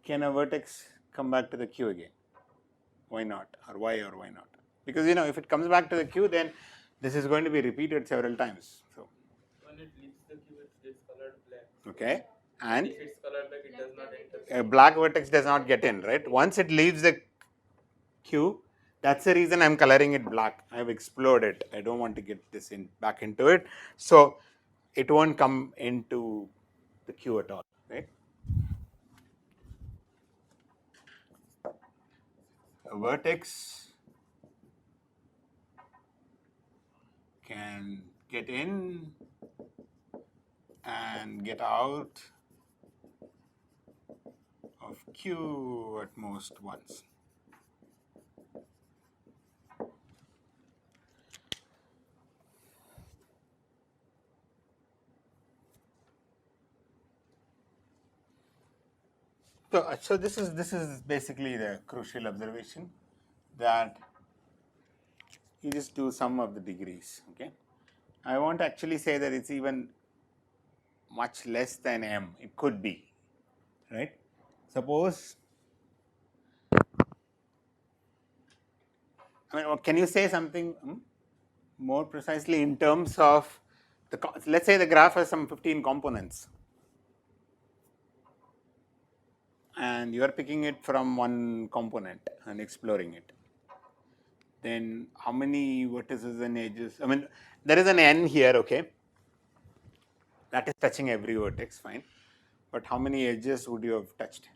Can a vertex come back to the Q again? Why not? Or why not? Because if it comes back to the Q, then this is going to be repeated several times. So When it leaves the queue, it gets colored black. Okay, and if it's colored black, it does not enter. a black vertex does not get in, right? Once it leaves the Q, that's the reason I'm coloring it black. I've explored it. I don't want to get this back into it. So it won't come into the Q at all, right? A vertex can get in and get out of Q at most once. So this is basically the crucial observation, that you just do sum of the degrees. Okay, I won't actually say that it's even much less than m. It could be, right? Suppose, can you say something more precisely in terms of let's say the graph has some 15 components, and you are picking it from one component and exploring it. Then how many vertices and edges? There is an n here, okay? That is touching every vertex, fine. But how many edges would you have touched?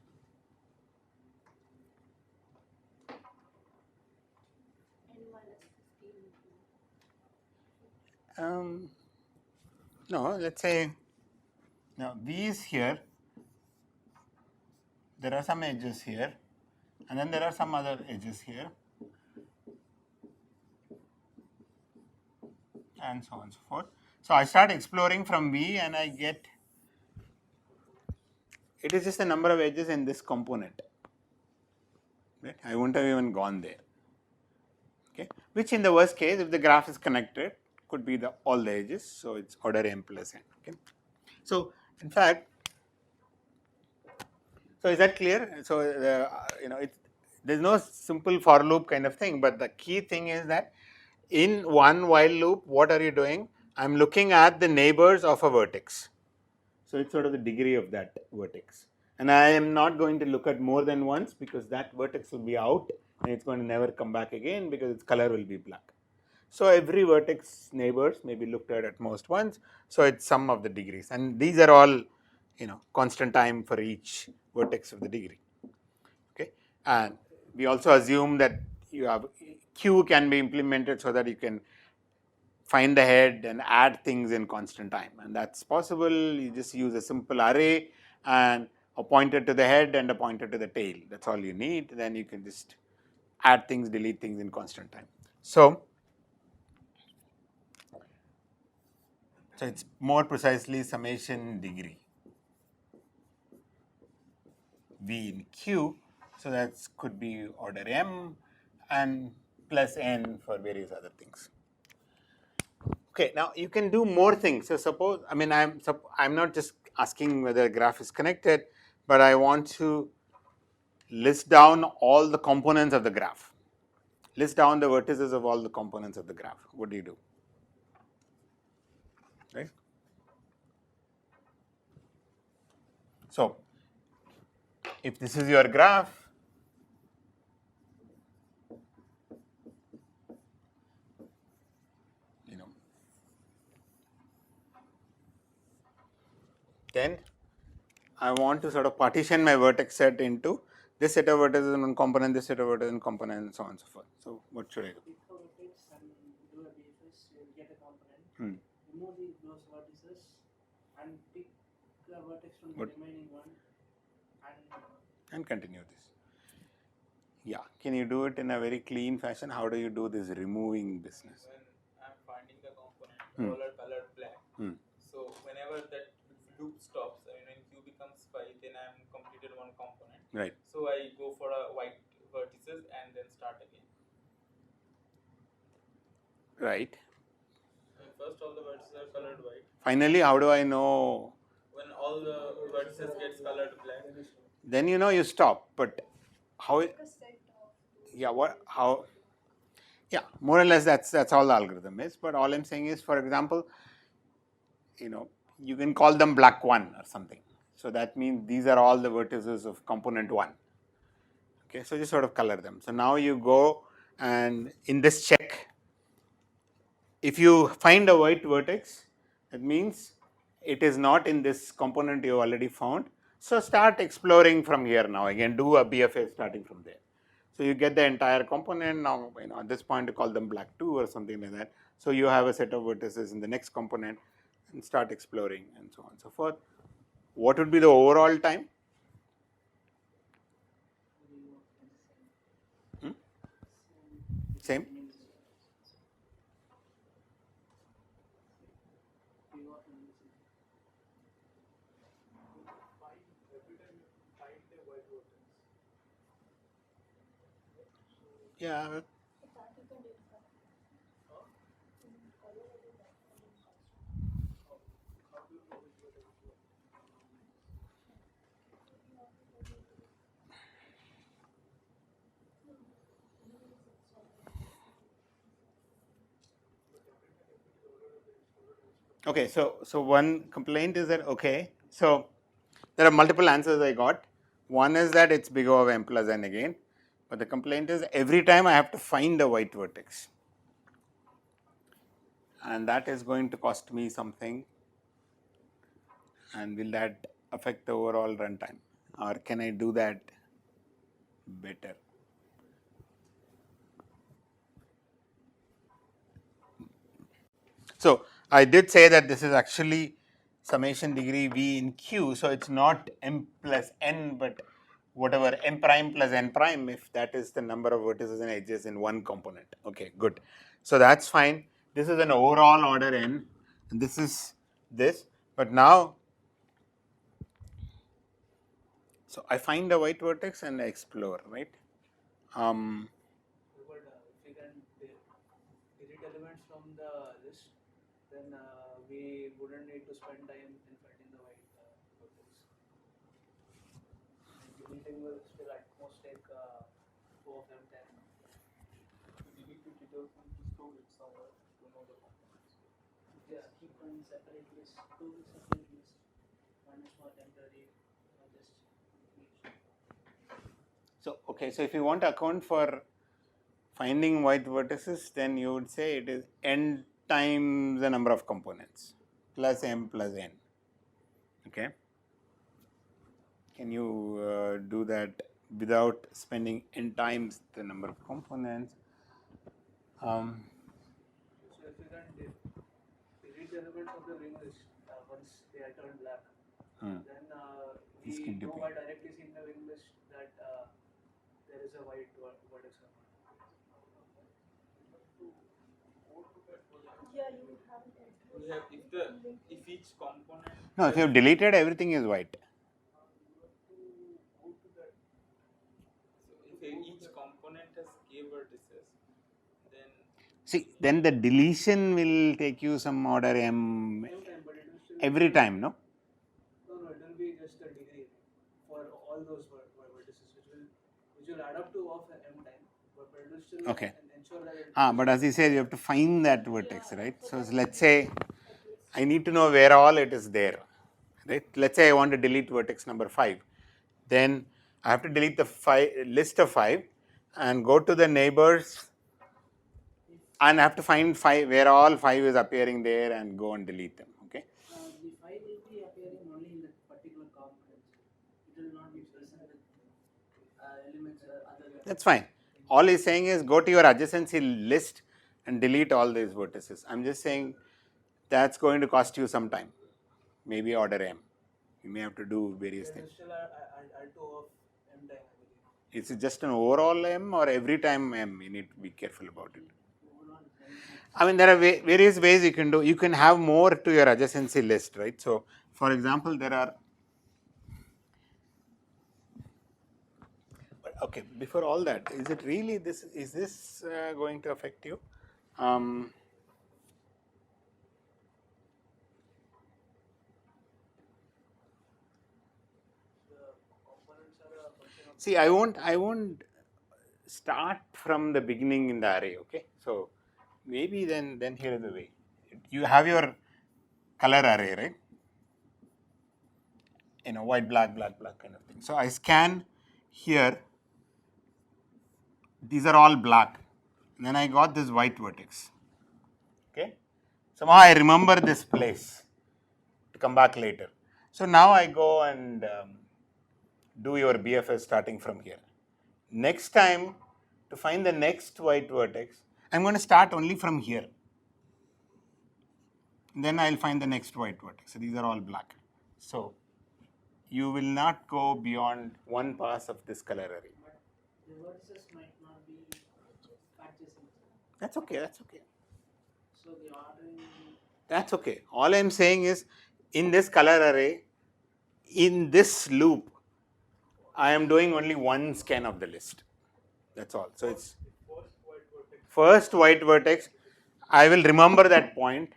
No, let's say now V is here. There are some edges here, and then there are some other edges here, and so on and so forth. So I start exploring from V, and I get, it is just the number of edges in this component. Right? I wouldn't have even gone there. Okay, which in the worst case, if the graph is connected, could be all the edges. So it's order m plus n. Okay, so in fact, so is that clear? So there's no simple for loop kind of thing, but the key thing is that in one while loop, what are you doing? I'm looking at the neighbors of a vertex. So it's sort of the degree of that vertex. And I am not going to look at more than once, because that vertex will be out and it's going to never come back again because its color will be black. So every vertex neighbors may be looked at most once. So it's sum of the degrees, and these are all constant time for each vertex of the degree. Okay, and we also assume that you have Q can be implemented so that you can find the head and add things in constant time, and that's possible. You just use a simple array and a pointer to the head and a pointer to the tail. That's all you need. Then you can just add things, delete things in constant time. So it's more precisely summation degree V in Q. So that could be order m and plus n for various other things. Okay, now you can do more things. So suppose, I'm not just asking whether a graph is connected, but I want to list down all the components of the graph. List down the vertices of all the components of the graph. What do you do? So, if this is your graph, then I want to sort of partition my vertex set into this set of vertices in one component, this set of vertices in component, and so on and so forth. So, what should I do? Pick a vertex and do a BFS, you will get a component. Remove those vertices and pick a vertex from the remaining one and continue this. Yeah, can you do it in a very clean fashion? How do you do this removing business? When I'm finding the component, all are colored black. So whenever that loop stops, I mean when Q becomes 5, then I'm completed one component. Right. So I go for a white vertices and then start again. Right. First all the vertices are colored white. Finally, how do I know? When all the vertices gets colored black. Then you stop. But how? Yeah. What? How? Yeah. More or less, that's all the algorithm is. But all I'm saying is, for example, you can call them black 1 or something. So that means these are all the vertices of component 1. Okay. So just sort of color them. So now you go and in this check, if you find a white vertex, that means it is not in this component you already found. So start exploring from here now. Again, do a BFS starting from there. So you get the entire component. Now, at this point, you call them black 2 or something like that. So you have a set of vertices in the next component and start exploring and so on and so forth. What would be the overall time? Same. Yeah. Okay, so one complaint is that, okay, so there are multiple answers I got. One is that it's big O of m plus n again, but the complaint is every time I have to find a white vertex, and that is going to cost me something, and will that affect the overall runtime, or can I do that better? So I did say that this is actually summation degree v in Q, so it's not m plus n, but whatever m prime plus n prime, if that is the number of vertices and edges in one component. Okay, good. So that's fine. This is an overall order n, and this is this. But now, so I find a white vertex and I explore, right? If we can delete elements from the list, then we wouldn't need to spend time in finding the white vertex. Deleting will still at most take 4 of them 10. You need to store it somewhere to know the components. Yeah, keep one separate list, 2 separate lists. One is for temporary, just So okay, so if you want to account for finding white vertices, then you would say it is n times the number of components plus m plus n. Okay. Can you do that without spending n times the number of components? So if you can delete the elements of the ring list once they are turned black, then we know by directly seeing the ring list that there is a white vertex. Yeah, you have We have if each component. No, if you have deleted, everything is white. So if each component has k vertices, then then the deletion will take you some order m every time, no? No, it will be just a degree for all those vertices, which will add up to of m time, but it will still ensure that. But as you said, you have to find that vertex, right? So let's say I need to know where all it is there. right? Let's say I want to delete vertex number 5. Then I have to delete the list of 5 and go to the neighbors and I have to find 5 where all 5 is appearing there and go and delete them. Okay. The 5 will be appearing only in that particular component. It will not be present with elements other than. That's fine. All he's saying is go to your adjacency list and delete all these vertices. I'm just saying that's going to cost you some time, maybe order m. You may have to do various things. Still, I'll do of m time, I believe. Is it just an overall m or every time m? You need to be careful about it. I mean, there are various ways you can do. You can have more to your adjacency list, right? So, for example, there are. Okay, before all that, is it really this? Is this going to affect you? See, I won't start from the beginning in the array. Okay, so maybe then here is the way. You have your color array, right? You know, white, black, black, black kind of thing. So I scan here. These are all black. And then I got this white vertex. Okay. Somehow I remember this place to come back later. So now I go and do your BFS starting from here. Next time, to find the next white vertex, I'm going to start only from here. Then I'll find the next white vertex. So these are all black. So you will not go beyond one pass of this color array. The vertices might not be adjacent. That's okay. That's okay. So the ordering. That's okay. All I'm saying is, in this color array, in this loop, I am doing only one scan of the list. That's all. So it's first white vertex. I will remember that point.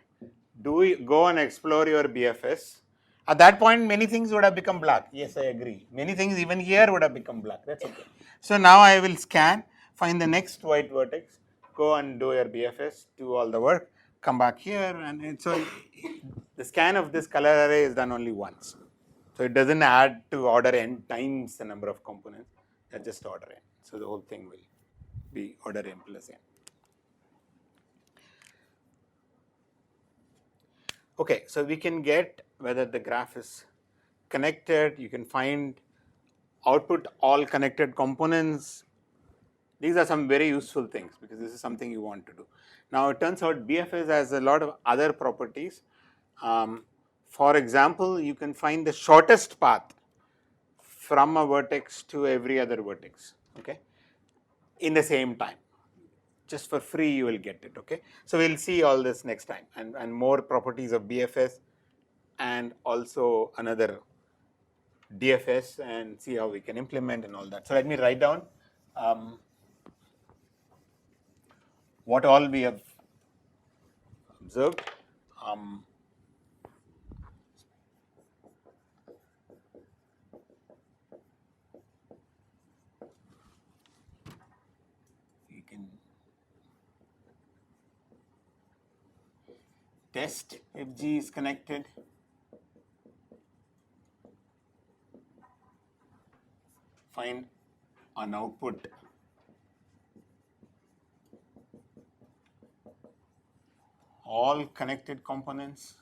Go and explore your BFS. At that point, many things would have become black. Yes, I agree. Many things even here would have become black. That's okay. So now I will scan, find the next white vertex, go and do your BFS, do all the work, come back here, and so the scan of this color array is done only once. So it doesn't add to order n times the number of components. That's just order n. So the whole thing will be order n plus n. Okay, so we can get whether the graph is connected. You can find output all connected components. These are some very useful things because this is something you want to do. Now it turns out BFS has a lot of other properties. For example, you can find the shortest path from a vertex to every other vertex, okay, in the same time. Just for free you will get it, okay. So we'll see all this next time and more properties of BFS and also another DFS and see how we can implement and all that. So let me write down what all we have observed. You can test if G is connected. Find an output all connected components.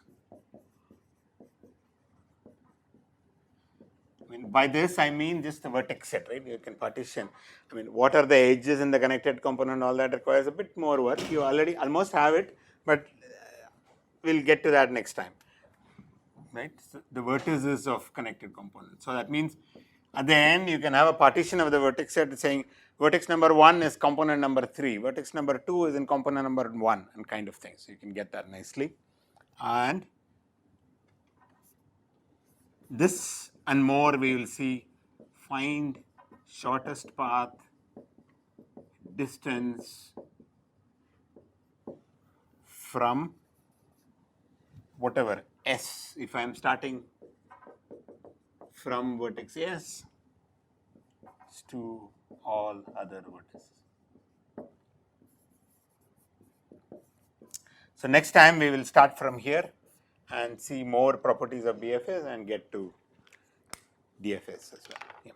I mean, by this I mean just the vertex set, right? You can partition. I mean, what are the edges in the connected component? All that requires a bit more work. You already almost have it, but we'll get to that next time, right? So the vertices of connected components. So that means at the end you can have a partition of the vertex set saying vertex number 1 is component number 3, vertex number 2 is in component number 1 and kind of thing. So you can get that nicely. And this and more we will see. Find shortest path, distance from whatever S, if I am starting from vertex S to all other vertices. So next time we will start from here and see more properties of BFS and get to DFS as well. Yeah.